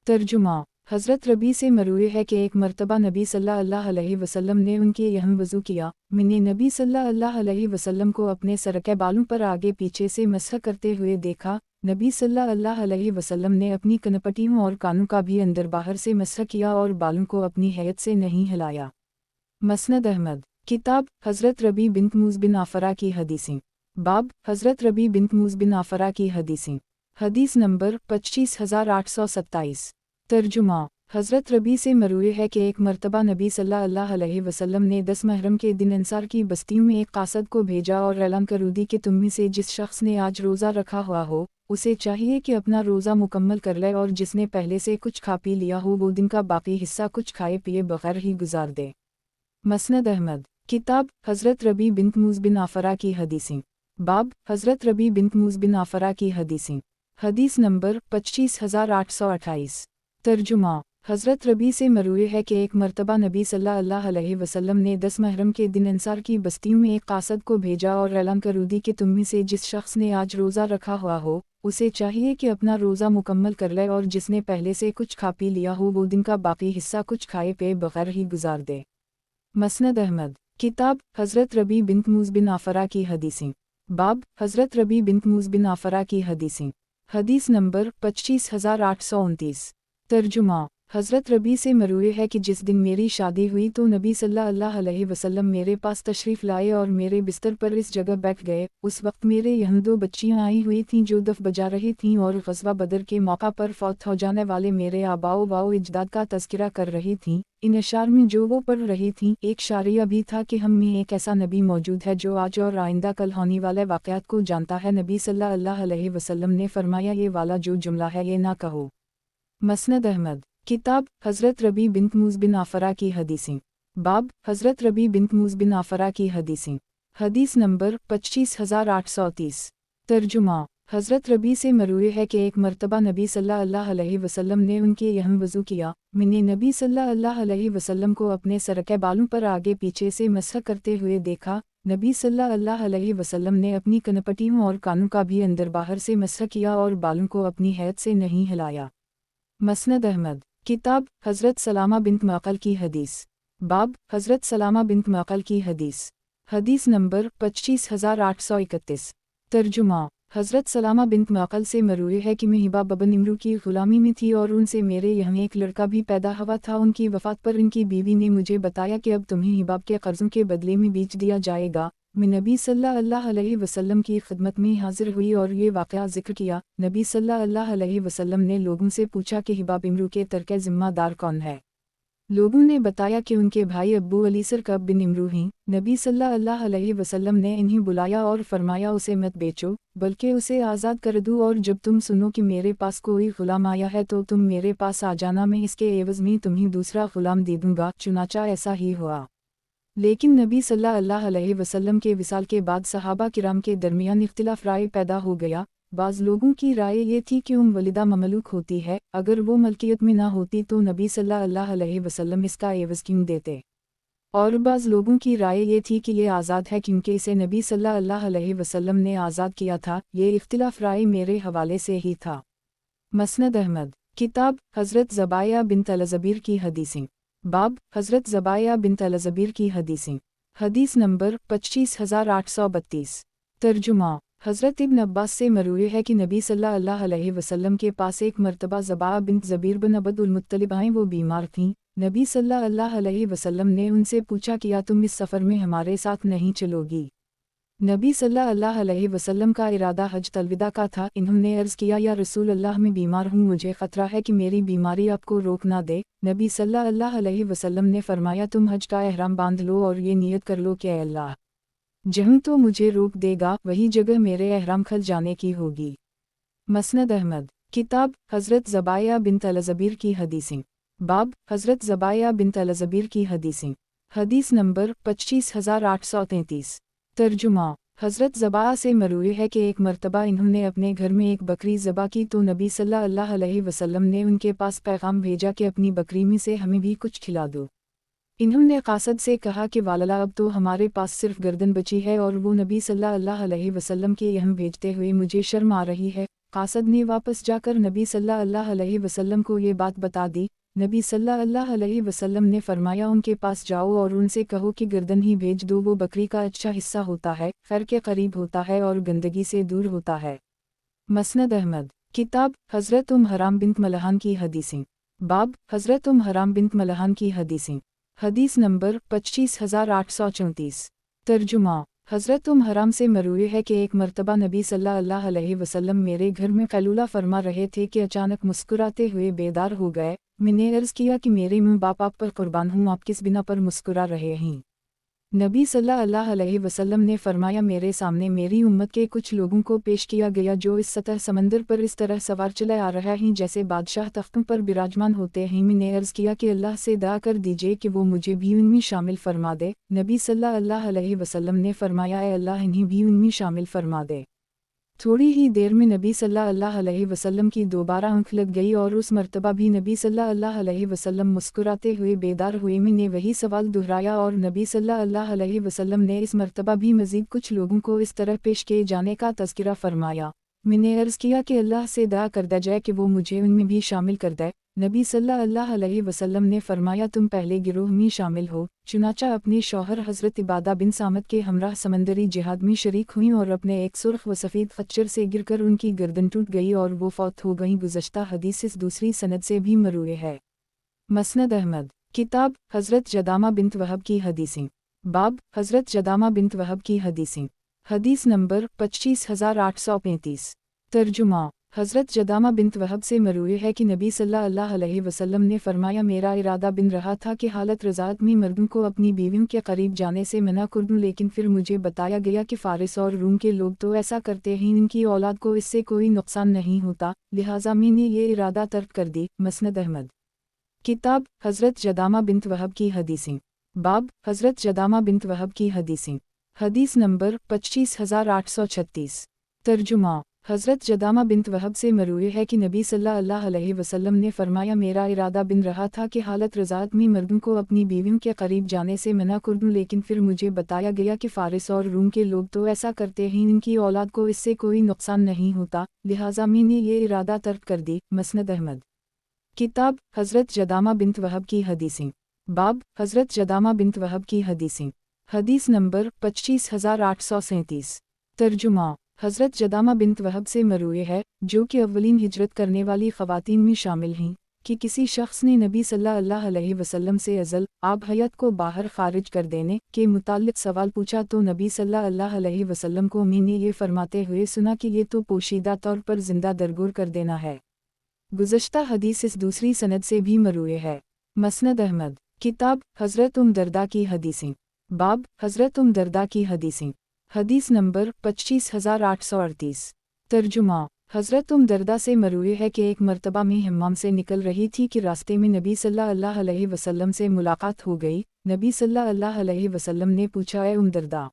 ترجمہ حضرت ربی سے مروی ہے کہ ایک مرتبہ نبی صلی اللہ علیہ وسلم نے ان کے یہاں وضو کیا۔ میں نے نبی صلی اللہ علیہ وسلم کو اپنے سر کے بالوں پر آگے پیچھے سے مسح کرتے ہوئے دیکھا۔ نبی صلی اللہ علیہ وسلم نے اپنی کنپٹیوں اور کانوں کا بھی اندر باہر سے مسح کیا اور بالوں کو اپنی ہیئت سے نہیں ہلایا۔ مسند احمد کتاب حضرت ربی بنت موس بن عفرہ کی حدیثیں باب حضرت ربی بنت موس بن عفرہ کی حدیثیں حدیث نمبر 25827 ترجمہ حضرت ربی سے مروی ہے کہ ایک مرتبہ نبی صلی اللہ علیہ وسلم نے 10 محرم کے دن انصار کی بستیوں میں ایک قاصد کو بھیجا اور اعلان کر دی کہ تم میں سے جس شخص نے آج روزہ رکھا ہوا ہو اسے چاہیے کہ اپنا روزہ مکمل کر لے، اور جس نے پہلے سے کچھ کھا پی لیا ہو وہ دن کا باقی حصہ کچھ کھائے پیے بغیر ہی گزار دے۔ مسند احمد کتاب حضرت ربی بنت موس بن عفرہ کی حدیثیں باب حضرت ربی بنت موس بن عفرہ کی حدیثیں حدیث نمبر 25828 ترجمہ حضرت ربی سے مروی ہے کہ ایک مرتبہ نبی صلی اللہ علیہ وسلم نے 10 محرم کے دن انصار کی بستیوں میں ایک قاصد کو بھیجا اور اعلان کر دی کہ تم میں سے جس شخص نے آج روزہ رکھا ہوا ہو اسے چاہیے کہ اپنا روزہ مکمل کر لے، اور جس نے پہلے سے کچھ کھا پی لیا ہو وہ دن کا باقی حصہ کچھ کھائے پیے بغیر ہی گزار دے۔ مسند احمد کتاب حضرت ربی بنت موس بن عفرہ کی حدیثیں باب حضرت ربی بنت موس بن عفرہ کی حدیثیں حدیث نمبر 25829 ترجمہ حضرت ربی سے مروی ہے کہ جس دن میری شادی ہوئی تو نبی صلی اللہ علیہ وسلم میرے پاس تشریف لائے اور میرے بستر پر اس جگہ بیٹھ گئے۔ اس وقت میرے یہاں 2 بچیاں آئی ہوئی تھیں جو دف بجا رہی تھیں اور غزوہ بدر کے موقع پر فوت ہو جانے والے میرے آباء و اجداد کا تذکرہ کر رہی تھیں۔ ان اشعار میں جو وہ پڑھ رہی تھیں ایک شاریہ بھی تھا کہ ہم میں ایک ایسا نبی موجود ہے جو آج اور آئندہ کل ہونے والے واقعات کو جانتا ہے۔ نبی صلی اللہ علیہ وسلم نے فرمایا یہ والا جو جملہ ہے یہ نہ کہو۔ مسند احمد کتاب حضرت ربی بنت موس بن عفرہ کی حدیثیں باب حضرت ربی بنت موس بن عفرہ کی حدیثیں حدیث نمبر 25830 ترجمہ حضرت ربی سے مروی ہے کہ ایک مرتبہ نبی صلی اللہ علیہ وسلم نے ان کے یہاں وضو کیا۔ میں نے نبی صلی اللہ علیہ وسلم کو اپنے سر کے بالوں پر آگے پیچھے سے مسح کرتے ہوئے دیکھا۔ نبی صلی اللہ علیہ وسلم نے اپنی کنپٹیوں اور کانوں کا بھی اندر باہر سے مسح کیا اور بالوں کو اپنی ہیئت سے نہیں ہلایا۔ مسند احمد کتاب حضرت سلامہ بنت معقل کی حدیث باب حضرت سلامہ بنت معقل کی حدیث حدیث نمبر 25831 ترجمہ حضرت سلامہ بنت معقل سے مروی ہے کہ میں حباب بن عمرو کی غلامی میں تھی اور ان سے میرے یہاں ایک لڑکا بھی پیدا ہوا تھا۔ ان کی وفات پر ان کی بیوی نے مجھے بتایا کہ اب تمہیں حباب کے قرضوں کے بدلے میں بیچ دیا جائے گا۔ میں نبی صلی اللہ علیہ وسلم کی خدمت میں حاضر ہوئی اور یہ واقعہ ذکر کیا۔ نبی صلی اللہ علیہ وسلم نے لوگوں سے پوچھا کہ حباب عمرو کے ترک ذمہ دار کون ہے؟ لوگوں نے بتایا کہ ان کے بھائی ابو علی سرکب بن عمرو ہیں۔ نبی صلی اللہ علیہ وسلم نے انہیں بلایا اور فرمایا اسے مت بیچو بلکہ اسے آزاد کر دو، اور جب تم سنو کہ میرے پاس کوئی غلام آیا ہے تو تم میرے پاس آ جانا، میں اس کے عوض میں تمہیں دوسرا غلام دے دوں گا۔ چنانچہ ایسا ہی ہوا۔ لیکن نبی صلی اللہ علیہ وسلم کے وصال کے بعد صحابہ کرام کے درمیان اختلاف رائے پیدا ہو گیا۔ بعض لوگوں کی رائے یہ تھی کہ ولیدہ مملوک ہوتی ہے، اگر وہ ملکیت میں نہ ہوتی تو نبی صلی اللہ علیہ وسلم اس کا عوض کیوں دیتے، اور بعض لوگوں کی رائے یہ تھی کہ یہ آزاد ہے کیونکہ اسے نبی صلی اللہ علیہ وسلم نے آزاد کیا تھا۔ یہ اختلاف رائے میرے حوالے سے ہی تھا۔ مسند احمد، کتاب حضرت زبائیہ بنت الزبیر کی حدیثیں، باب حضرت زبائیہ بنت الزبیر کی حدیثیں، حدیث نمبر 25832۔ ترجمہ، حضرت ابن عباس سے مروی ہے کہ نبی صلی اللہ علیہ وسلم کے پاس ایک مرتبہ زبائیہ بنت زبیر بن عبد المطلب آئیں، وہ بیمار تھیں۔ نبی صلی اللہ علیہ وسلم نے ان سے پوچھا کیا تم اس سفر میں ہمارے ساتھ نہیں چلو گی؟ نبی صلی اللہ علیہ وسلم کا ارادہ حج الوداع کا تھا۔ انہوں نے عرض کیا یا رسول اللہ، میں بیمار ہوں، مجھے خطرہ ہے کہ میری بیماری آپ کو روک نہ دے۔ نبی صلی اللہ علیہ وسلم نے فرمایا تم حج کا احرام باندھ لو اور یہ نیت کر لو کہ اے اللہ، جہاں تو مجھے روک دے گا وہی جگہ میرے احرام کھل جانے کی ہوگی۔ مسند احمد، کتاب حضرت زبائیہ بنت الزبیر کی حدیثیں، باب حضرت زبائیہ بنت الزبیر کی حدیثیں، حدیث نمبر 25833۔ ترجمہ، حضرت زبائیہ سے مروی ہے کہ ایک مرتبہ انہوں نے اپنے گھر میں ایک بکری ذبح کی تو نبی صلی اللہ علیہ وسلم نے ان کے پاس پیغام بھیجا کہ اپنی بکری میں سے ہمیں بھی کچھ کھلا دو۔ انہوں نے قاصد سے کہا کہ واللہ اب تو ہمارے پاس صرف گردن بچی ہے، اور وہ نبی صلی اللہ علیہ وسلم کے یہاں بھیجتے ہوئے مجھے شرم آ رہی ہے۔ قاصد نے واپس جا کر نبی صلی اللہ علیہ وسلم کو یہ بات بتا دی۔ نبی صلی اللہ علیہ وسلم نے فرمایا ان کے پاس جاؤ اور ان سے کہو کہ گردن ہی بھیج دو، وہ بکری کا اچھا حصہ ہوتا ہے، خیر کے قریب ہوتا ہے اور گندگی سے دور ہوتا ہے۔ مسند احمد، کتاب حضرت حرام بنت ملحان کی حدیثیں، باب حضرت حرام بنت ملحان کی حدیثیں، حدیث نمبر 25834۔ ترجمہ، حضرت حرام سے مروی ہے کہ ایک مرتبہ نبی صلی اللہ علیہ وسلم میرے گھر میں قیلولہ فرما رہے تھے کہ اچانک مسکراتے ہوئے بیدار ہو گئے۔ میں نے عرض کیا کہ میرے ماں باپ آپ پر قربان ہوں، آپ کس بنا پر مسکرا رہے ہیں؟ نبی صلی اللہ علیہ وسلم نے فرمایا میرے سامنے میری امت کے کچھ لوگوں کو پیش کیا گیا جو اس سطح سمندر پر اس طرح سوار چلے آ رہے ہیں جیسے بادشاہ تختوں پر براجمان ہوتے ہیں۔ میں نے عرض کیا کہ اللہ سے دعا کر دیجئے کہ وہ مجھے بھی ان میں شامل فرما دے۔ نبی صلی اللہ علیہ وسلم نے فرمایا اے اللہ انہیں بھی ان میں شامل فرما دے۔ تھوڑی ہی دیر میں نبی صلی اللہ علیہ وسلم کی دوبارہ آنکھ لگ گئی اور اس مرتبہ بھی نبی صلی اللہ علیہ وسلم مسکراتے ہوئے بیدار ہوئے۔ میں نے وہی سوال دہرایا اور نبی صلی اللہ علیہ وسلم نے اس مرتبہ بھی مزید کچھ لوگوں کو اس طرح پیش کیے جانے کا تذکرہ فرمایا۔ میں نے عرض کیا کہ اللہ سے دعا کر دیا جائے کہ وہ مجھے ان میں بھی شامل کر دے۔ نبی صلی اللہ علیہ وسلم نے فرمایا تم پہلے گروہ میں شامل ہو۔ چنانچہ اپنے شوہر حضرت عبادہ بن صامت کے ہمراہ سمندری جہاد میں شریک ہوئیں اور اپنے ایک سرخ و سفید خچر سے گر کر ان کی گردن ٹوٹ گئی اور وہ فوت ہو گئیں۔ گزشتہ حدیث اس دوسری سند سے بھی مروی ہے۔ مسند احمد، کتاب حضرت جدامہ بنت وہب کی حدیثیں، باب حضرت جدامہ بنت وہب کی حدیثیں، حدیث نمبر 25835۔ ترجمہ، حضرت جدامہ بنت وہب سے مروی ہے کہ نبی صلی اللہ علیہ وسلم نے فرمایا میرا ارادہ بن رہا تھا کہ حالت رضاعت میں مردوں کو اپنی بیویوں کے قریب جانے سے منع کر دوں، لیکن پھر مجھے بتایا گیا کہ فارس اور روم کے لوگ تو ایسا کرتے ہیں، ان کی اولاد کو اس سے کوئی نقصان نہیں ہوتا، لہٰذا میں نے یہ ارادہ ترک کر دی۔ مسند احمد، کتاب حضرت جدامہ بنت وہب کی حدیثیں، باب حضرت جدامہ بنت وہب کی حدیثیں، حدیث نمبر 25836۔ ترجمہ، حضرت جدامہ بنت وہب سے مروی ہے کہ نبی صلی اللہ علیہ وسلم نے فرمایا میرا ارادہ بن رہا تھا کہ حالت رضاعت میں مردوں کو اپنی بیویوں کے قریب جانے سے منع کر دوں، لیکن پھر مجھے بتایا گیا کہ فارس اور روم کے لوگ تو ایسا کرتے ہیں، ان کی اولاد کو اس سے کوئی نقصان نہیں ہوتا، لہٰذا میں نے یہ ارادہ ترک کر دی۔ مسند احمد، کتاب حضرت جدامہ بنت وہب کی حدیثیں، باب حضرت جدامہ بنت وہب کی حدیثیں، حدیث نمبر 25837۔ ترجمہ، حضرت جدامہ بنت وہب سے مروی ہے، جو کہ اولین ہجرت کرنے والی خواتین میں شامل ہیں، کہ کسی شخص نے نبی صلی اللہ علیہ وسلم سے ازل آب حیات کو باہر خارج کر دینے کے متعلق سوال پوچھا تو نبی صلی اللہ علیہ وسلم کو میں نے یہ فرماتے ہوئے سنا کہ یہ تو پوشیدہ طور پر زندہ درگور کر دینا ہے۔ گزشتہ حدیث اس دوسری سند سے بھی مروی ہے۔ مسند احمد، کتاب حضرت دردہ کی حدیثیں، باب حضرت دردہ کی حدیثیں، حدیث نمبر 25838۔ ترجمہ، حضرت دردہ سے مروی ہے کہ ایک مرتبہ میں حمام سے نکل رہی تھی کہ راستے میں نبی صلی اللہ علیہ وسلم سے ملاقات ہو گئی۔ نبی صلی اللہ علیہ وسلم نے پوچھا اے دردہ،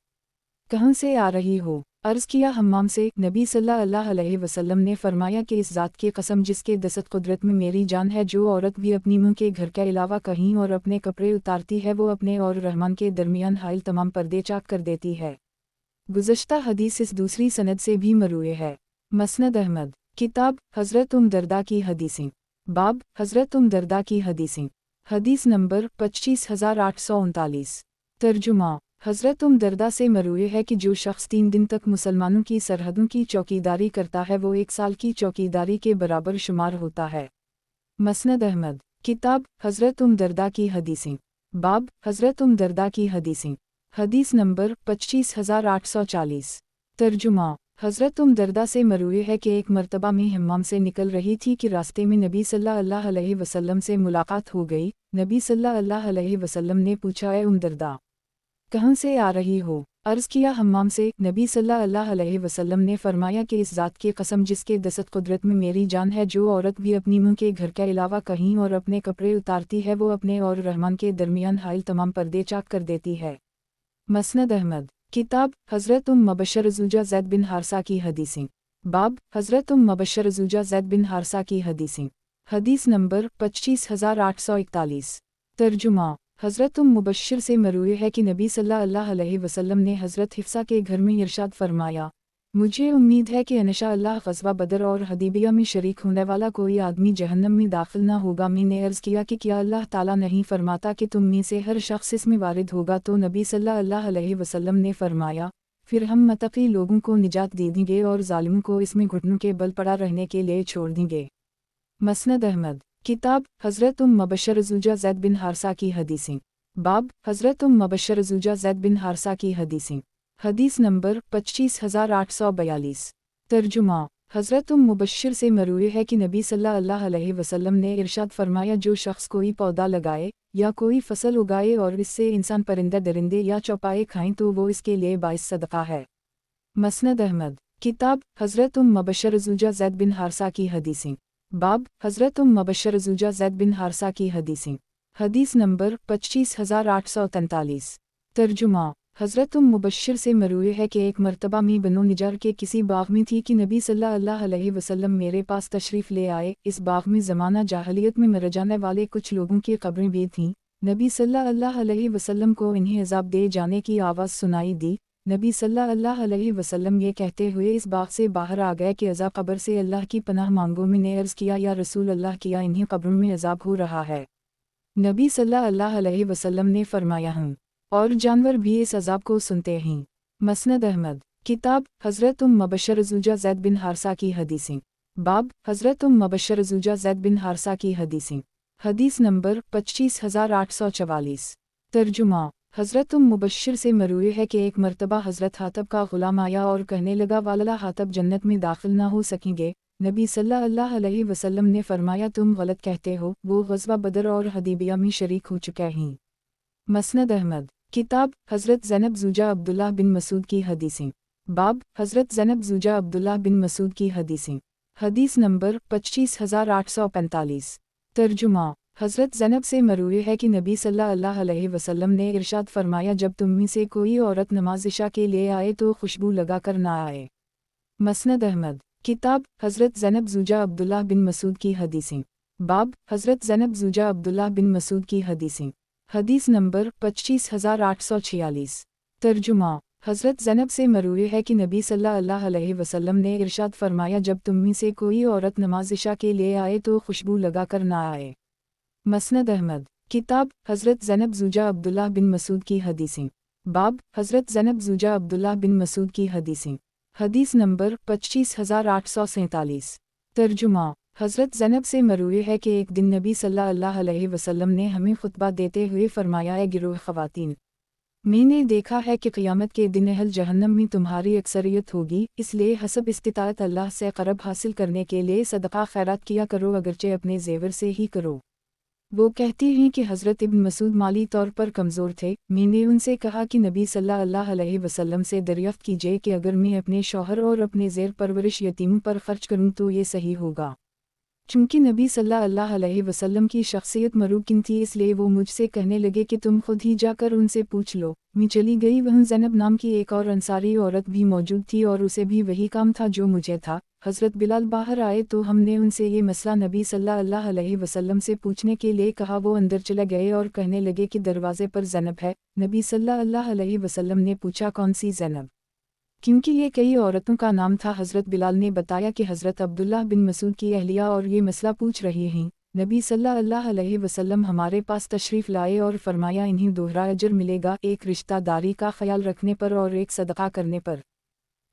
کہاں سے آ رہی ہو؟ عرض کیا ہمام سے، نبی صلی اللہ علیہ وسلم نے فرمایا کہ اس ذات کی قسم جس کے دست قدرت میں میری جان ہے، جو عورت بھی اپنی منہ کے گھر کے علاوہ کہیں اور اپنے کپڑے اتارتی ہے وہ اپنے اور رحمان کے درمیان حائل تمام پردے چاک کر دیتی ہے۔ گزشتہ حدیث اس دوسری سند سے بھی مروی ہے۔ مسند احمد، کتاب حضرت درداء کی حدیثیں، باب حضرت درداء کی حدیثیں، حدیث نمبر 25839۔ ترجمہ، حضرت درداء سے مروی ہے کہ جو شخص 3 دن تک مسلمانوں کی سرحدوں کی چوکیداری کرتا ہے وہ 1 سال کی چوکیداری کے برابر شمار ہوتا ہے۔ مسند احمد، کتاب حضرت درداء کی حدیثیں، باب حضرت درداء کی حدیثیں، حدیث نمبر 25840۔ ترجمہ، حضرت درداء سے مروی ہے کہ ایک مرتبہ میں حمام سے نکل رہی تھی کہ راستے میں نبی صلی اللہ علیہ وسلم سے ملاقات ہو گئی۔ نبی صلی اللہ علیہ وسلم نے پوچھا، اے درداء، کہاں سے آ رہی ہو؟ عرض کیا حمام سے۔ نبی صلی اللہ علیہ وسلم نے فرمایا کہ اس ذات کی قسم جس کے دست قدرت میں میری جان ہے، جو عورت بھی اپنی منہ کے گھر کے علاوہ کہیں اور اپنے کپڑے اتارتی ہے وہ اپنے اور رحمان کے درمیان حائل تمام پردے چاک کر دیتی ہے۔ مسند احمد، کتاب حضرت مبشر زوجہ زید بن حارثہ کی حدیثیں، باب حضرت مبشر زوجہ زید بن حارثہ کی حدیثیں، حدیث نمبر 25841۔ ترجمہ، حضرت مبشر سے مروی ہے کہ نبی صلی اللہ علیہ وسلم نے حضرت حفصہ کے گھر میں ارشاد فرمایا، مجھے امید ہے کہ انشاءاللہ غزوہ بدر اور حدیبیہ میں شریک ہونے والا کوئی آدمی جہنم میں داخل نہ ہوگا۔ میں نے عرض کیا کہ کیا اللہ تعالیٰ نہیں فرماتا کہ تم میں سے ہر شخص اس میں وارد ہوگا؟ تو نبی صلی اللہ علیہ وسلم نے فرمایا، پھر ہم متقی لوگوں کو نجات دے دیں گے اور ظالموں کو اس میں گھٹنوں کے بل پڑا رہنے کے لیے چھوڑ دیں گے۔ مسند احمد، کتاب حضرت مبشر زوجہ زید بن حارثہ کی حدیثیں، باب حضرت مبشر زوجہ زید بن حارثہ کی حدیثیں، حدیث نمبر 25842۔ ترجمہ، حضرت مبشر سے مروی ہے کہ نبی صلی اللہ علیہ وسلم نے ارشاد فرمایا، جو شخص کوئی پودا لگائے یا کوئی فصل اگائے اور اس سے انسان پرندے درندے یا چوپائے کھائیں تو وہ اس کے لیے باعث صدقہ ہے۔ مسند احمد، کتاب حضرت مبشر زوجہ زید بن حارثہ کی حدیثیں، باب حضرت مبشر زوجہ زید بن حارثہ کی حدیثیں، حدیث نمبر 25843۔ ترجمہ، حضرت مبشر سے مروی ہے کہ ایک مرتبہ میں بنو نجار کے کسی باغ میں تھی کہ نبی صلی اللہ علیہ وسلم میرے پاس تشریف لے آئے۔ اس باغ میں زمانہ جاہلیت میں مر جانے والے کچھ لوگوں کی قبریں بھی تھیں۔ نبی صلی اللہ علیہ وسلم کو انہیں عذاب دے جانے کی آواز سنائی دی۔ نبی صلی اللہ علیہ وسلم یہ کہتے ہوئے اس باغ سے باہر آ گئے کہ عذاب قبر سے اللہ کی پناہ مانگو۔ میں نے عرض کیا، یا رسول اللہ، کیا انہیں قبروں میں عذاب ہو رہا ہے؟ نبی صلی اللہ علیہ وسلم نے فرمایا، ہوں، اور جانور بھی اس عذاب کو سنتے ہیں۔ مسند احمد، کتاب حضرت مبشر زوجہ زید بن حارثہ کی حدیثیں، باب حضرت مبشر زوجہ زید بن حارثہ کی حدیثیں، حدیث نمبر 25844۔ ترجمہ، حضرت مبشر سے مروی ہے کہ ایک مرتبہ حضرت حاتب کا غلام آیا اور کہنے لگا، والا حاتب جنت میں داخل نہ ہو سکیں گے۔ نبی صلی اللہ علیہ وسلم نے فرمایا، تم غلط کہتے ہو، وہ غزوہ بدر اور حدیبیہ میں شریک ہو چکے ہیں۔ مسند احمد، کتاب حضرت زینب زوجہ عبداللہ بن مسعود کی حدیثیں، باب حضرت زینب زوجہ عبداللہ بن مسعود کی حدیثیں، حدیث نمبر 25845۔ ترجمہ، حضرت زینب سے مروی ہے کہ نبی صلی اللہ علیہ وسلم نے ارشاد فرمایا، جب تم میں سے کوئی عورت نماز عشاء کے لیے آئے تو خوشبو لگا کر نہ آئے۔ مسند احمد، کتاب حضرت زینب زوجہ عبداللہ بن مسعود کی حدیثیں، باب حضرت زینب زوجہ عبداللہ بن مسعود کی حدیثیں، حدیث نمبر 25846۔ ترجمہ، حضرت زینب سے مروی ہے کہ نبی صلی اللہ علیہ وسلم نے ارشاد فرمایا، جب تم میں سے کوئی عورت نماز عشاء کے لیے آئے تو خوشبو لگا کر نہ آئے۔ مسند احمد، کتاب حضرت زینب زوجہ عبداللہ بن مسعود کی حدیثیں، باب حضرت زینب زوجہ عبداللہ بن مسعود کی حدیثیں، حدیث نمبر 25847۔ ترجمہ، حضرت زینب سے مروی ہے کہ ایک دن نبی صلی اللہ علیہ وسلم نے ہمیں خطبہ دیتے ہوئے فرمایا، اے گروہ خواتین، میں نے دیکھا ہے کہ قیامت کے دن اہل جہنم میں تمہاری اکثریت ہوگی، اس لیے حسب استطاعت اللہ سے قرب حاصل کرنے کے لیے صدقہ خیرات کیا کرو، اگرچہ اپنے زیور سے ہی کرو۔ وہ کہتی ہیں کہ حضرت ابن مسعود مالی طور پر کمزور تھے۔ میں نے ان سے کہا کہ نبی صلی اللہ علیہ وسلم سے دریافت کیجیے کہ اگر میں اپنے شوہر اور اپنے زیر پرورش یتیموں پر خرچ کروں تو یہ صحیح ہوگا؟ चूँकि नबी सल्लल्लाहु अलैहि वसल्लम की शख्सियत मरूकिन थी, इसलिए वो मुझसे कहने लगे कि तुम खुद ही जाकर उनसे पूछ लो। मैं चली गई, वहाँ ज़ैनब नाम की एक और अंसारी औरत भी मौजूद थी और उसे भी वही काम था जो मुझे था। हज़रत बिलाल बाहर आए तो हमने उनसे ये मसला नबी सल्लल्लाहु अलैहि वसल्लम से पूछने के लिए कहा। वो अंदर चले गए और कहने लगे कि दरवाज़े पर ज़ैनब है। नबी सल्लल्लाहु अलैहि वसल्लम ने पूछा, कौन सी ज़ैनब? क्योंकि ये कई औरतों का नाम था। हज़रत बिलाल ने बताया कि हज़रत अब्दुल्लाह बिन मसूद की अहलिया और ये मसला पूछ रही हैं। नबी सल्लल्लाहु अलैहि वसल्लम हमारे पास तशरीफ़ लाए और फरमाया, इन्हें दोहरा अजर मिलेगा, एक रिश्तेदारी का ख्याल रखने पर और एक सदका करने पर।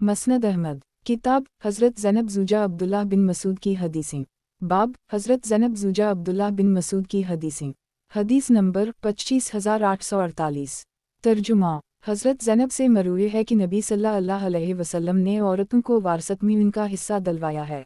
मसनद अहमद। किताब हज़रत ज़ैनब ज़ौजा अब्दुल्लाह बिन मसूद की हदीसें। बाब हज़रत ज़ैनब ज़ौजा अब्दुल्लाह बिन मसूद की हदीसें। हदीस नंबर 25848। तर्जुमा। हज़रत ज़ैनब से मरवी है कि नबी सल्लल्लाहु अलैहि वसल्लम ने औरतों को वारसत में उनका हिस्सा दिलवाया है।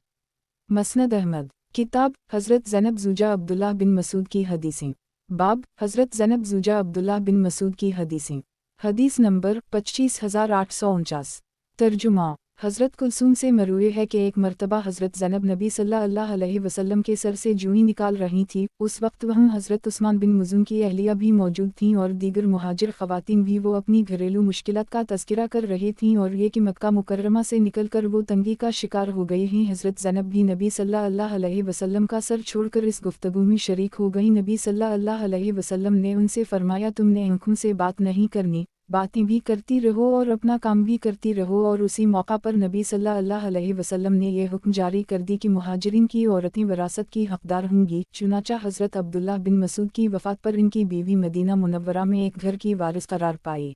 मसनद अहमद। किताब हज़रत ज़ैनब ज़ौजा अब्दुल्लाह बिन मसूद की हदीसें। बाब हज़रत ज़ैनब ज़ौजा अब्दुल्लाह बिन मसूद की हदीसें। हदीस नंबर 25849। तर्जुमा। हज़रत कुलसूम से मरवी है कि एक मरतबा हज़रत ज़ैनब नबी सल्लल्लाहु अलैहि वसल्लम के सर से जूई निकाल रही थी। उस वक्त वहाँ हज़रत उस्मान बिन मज़ून की अहलिया भी मौजूद थीं और दीगर मुहाजिर ख़वातीन भी। वो अपनी घरेलू मुश्किलात का तज़किरा कर रही थीं और ये कि मक्का मुकर्रमा से निकल कर वो तंगी का शिकार हो गई हैं। हज़रत ज़ैनब भी नबी सल्लल्लाहु अलैहि वसल्लम का सर छोड़कर इस गुफ्तगू में शरीक हो गई। नबी सल्लल्लाहु अलैहि वसल्लम ने उनसे फरमाया, तुमने आँखों से बात नहीं करनी, बातें भी करती रहो और अपना काम भी करती रहो। और उसी मौका पर नबी सल्लल्लाहु अलैहि वसल्लम ने यह हुक्म जारी कर दी कि मुहाजिरीन की औरतें विरासत की हकदार होंगी। चुनाचा हज़रत अब्दुल्लाह बिन मसूद की वफ़ात पर इनकी बीवी मदीना मुनव्वरा में एक घर की वारिस करार पाई।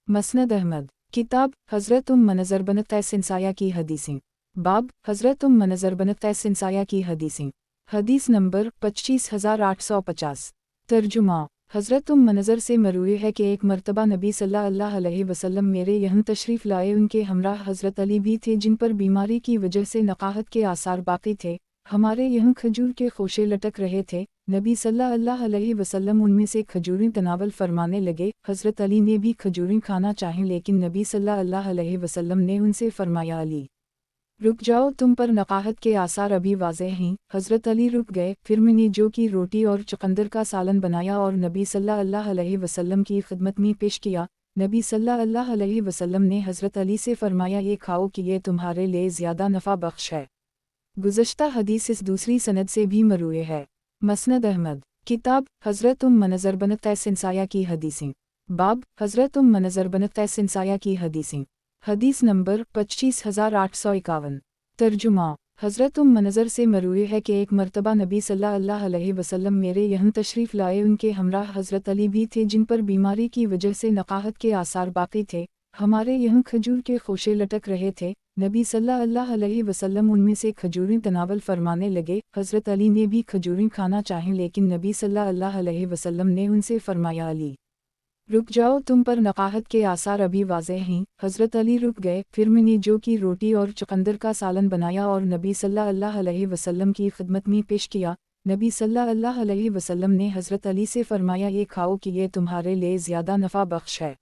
मसनद अहमद। किताब हज़रत मनज़र बन कैस इंसाया की हदीसें। बाब हज़रत मनज़र बन कैस इंसाया की हदीसें। हदीस नंबर 25850। तर्जुमा। हज़रत मनज़र से मरवी है कि एक मरतबा नबी सल्लल्लाहु अलैहि वसल्लम मेरे यहाँ तशरीफ़ लाए। उनके हमराह हज़रत अली भी थे, जिन पर बीमारी की वजह से नकाहत के आसार बाकी थे। हमारे यहाँ खजूर के खोशे लटक रहे थे। नबी सल्लल्लाहु अलैहि वसल्लम उनमें से खजूरें तनावल फरमाने लगे। हज़रत अली ने भी खजूरें खाना चाहें, लेकिन नबी सल्लल्लाहु अलैहि वसल्लम ने उनसे फरमाया, अली रुक जाओ, तुम पर नकाहत के आसार अभी वाज़ेह हैं। हज़रत अली रुक गए। फिर मैंने जौ की रोटी और चुकंदर का सालन बनाया और नबी सल्लल्लाहु अलैहि वसल्लम की खिदमत में पेश किया। नबी सल्लल्लाहु अलैहि वसल्लम ने हज़रत अली से फरमाया, ये खाओ कि ये तुम्हारे लिए ज़्यादा नफ़ा बख्श है। गुज़श्ता हदीस इस दूसरी सनद से भी मरवी है। मसनद अहमद। किताब हज़रत मनज़र बन कैस इंसाया की हदीसें। बाब हज़रत मनज़र बन कैस इंसाया की हदीसें। हदीस नंबर 25851। तर्जुमा। हज़रत मनज़र से मरवी है कि एक मरतबा नबी सल्लल्लाहु अलैहि वसल्लम मेरे यहाँ तशरीफ़ लाए। उनके हमराह हज़रत अली भी थे, जिन पर बीमारी की वजह से नकाहत के आसार बाकी थे। हमारे यहाँ खजूर के खोशे लटक रहे थे। नबी सल्लल्लाहु अलैहि वसल्लम उनमें से खजूरें तनावल फरमाने लगे। हज़रत अली ने भी खजूरें खाना चाहें, लेकिन नबी सल्लल्लाहु अलैहि वसल्लम ने उनसे फरमाया, अली रुक जाओ, तुम पर नकाहत के आसार अभी वाज़ेह हैं। हज़रत अली रुक गए। फिर मैंने जौ की रोटी और चुकंदर का सालन बनाया और नबी सल्लल्लाहु अलैहि वसल्लम की खिदमत में पेश किया। नबी सल्लल्लाहु अलैहि वसल्लम ने हज़रत अली से फरमाया, ये खाओ कि ये तुम्हारे लिए ज़्यादा नफ़ा बख्श है।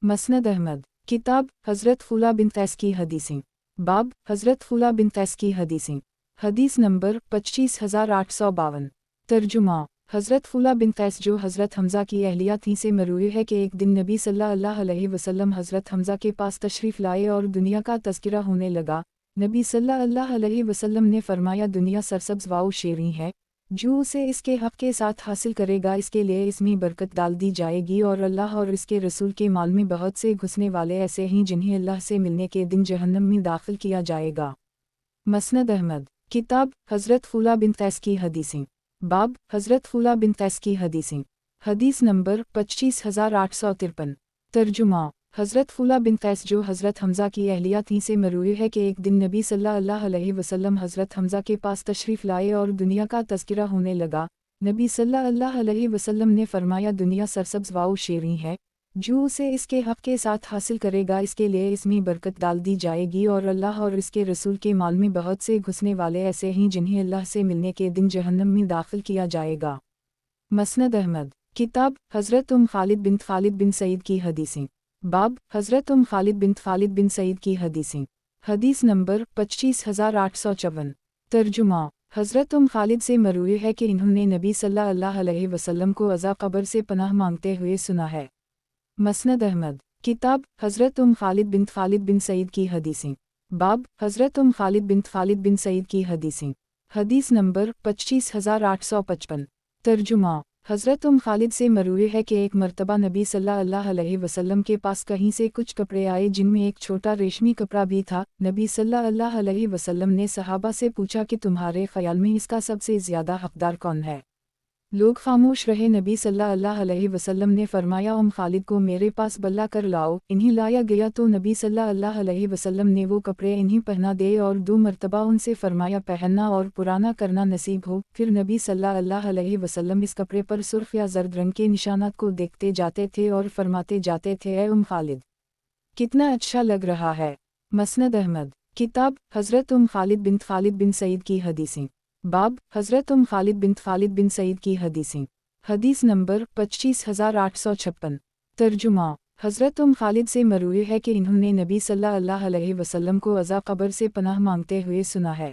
मसनद अहमद। किताब हज़रत खुला बिन कैस की हदीसें। बाब हज़रत खुला बिन कैस की हदीसें। हदीस नंबर 25852। तर्जुमा। हज़रत खुला बिन कैस जो हज़रत हमज़ा की अहलिया थी से मरवी है कि एक दिन नबी सल्लल्लाहु अलैहि वसल्लम हज़रत हमज़ा के पास तशरीफ़ लाए और दुनिया का तज़किरा होने लगा। नबी सल्लल्लाहु अलैहि वसल्लम ने फरमाया, दुनिया सरसब्ज़ वाओ शेरी है, जो उसे इसके हक़ के साथ हासिल करेगा इसके लिए इसमें बरकत डाल दी जाएगी। और अल्लाह और इसके रसूल के माल में बहुत से घुसने वाले ऐसे हैं जिन्हें अल्लाह से मिलने के दिन जहन्नम में दाखिल किया जाएगा। मसनद अहमद। किताब हज़रत खुला बिन कैस की हदीसें। बाब हज़रत खुला बिन कैस की हदीसें। हदीस नंबर 25853। तर्जुमा। हज़रत खुला बिन कैस जो हज़रत हमज़ा की अहलिया थी से मरवी है कि एक दिन नबी सल्लल्लाहु अलैहि वसल्लम हज़रत हमज़ा के पास तशरीफ़ लाए और दुनिया का तज़किरा होने लगा। नबी सल्लल्लाहु अलैहि वसल्लम ने फरमाया, दुनिया सरसब्ज़ वाओ शेरी है, जो उसे इसके हक़ के साथ हासिल करेगा इसके लिए इसमें बरकत डाल दी जाएगी। और अल्लाह और इसके रसूल के माल में बहुत से घुसने वाले ऐसे हैं जिन्हें अल्लाह से मिलने के दिन जहन्नम में दाखिल किया जाएगा। मसनद अहमद। किताब हज़रत खालिद बिन सईद की हदीसें। बाब हज़रत खालिद बिन सईद की हदीसें। हदीस नंबर 25854। तर्जुमा। حضرت खालिद से मरूई है कि इन्होंने नबी सल्लल्लाहु अलैहि वसल्लम को अज़ाब क़ब्र से पनाह मांगते हुए सुना है। मसनद अहमद किताब हज़रत खालिद बिन सईद की हदीसें। बाब हज़रत खालिद बिन सईद की हदीसें। हदीस नंबर 25855। तर्जुमा हज़रत खालिद से मरूई है कि एक मर्तबा नबी सल्लल्लाहु अलैहि वसल्लम के पास कहीं से कुछ कपड़े आए जिनमें एक छोटा रेशमी कपड़ा भी था। नबी सल्लल्लाहु अलैहि वसल्लम ने सहाबा से पूछा कि तुम्हारे ख्याल में इसका सबसे ज़्यादा हकदार कौन है। लोग खामोश रहे। नबी सल्लल्लाहु अलैहि वसल्लम ने फरमाया खालिद को मेरे पास बल्ला कर लाओ। इन्हीं लाया गया तो नबी सल्लल्लाहु अलैहि वसल्लम ने वो कपड़े इन्हीं पहना दे और 2 मरतबा उनसे फरमाया पहनना और पुराना करना नसीब हो। फिर नबी सल्लल्लाहु अलैहि वसल्लम इस कपड़े पर सुर्ख या जर्द रंग के निशानात को देखते जाते थे और फरमाते जाते थे ऐ खालिद कितना अच्छा लग रहा है। मसनद अहमद किताब हज़रत खालिद बिन सईद की हदीसें। बाब हज़रत खालिद बिन सईद की हदीसें। हदीस नंबर 25856। तर्जुमा हज़रत खालिद से मरूई है कि इन्होंने नबी सल्लल्लाहु अलैहि वसल्लम को अज़ाब क़ब्र से पनाह मांगते हुए सुना है।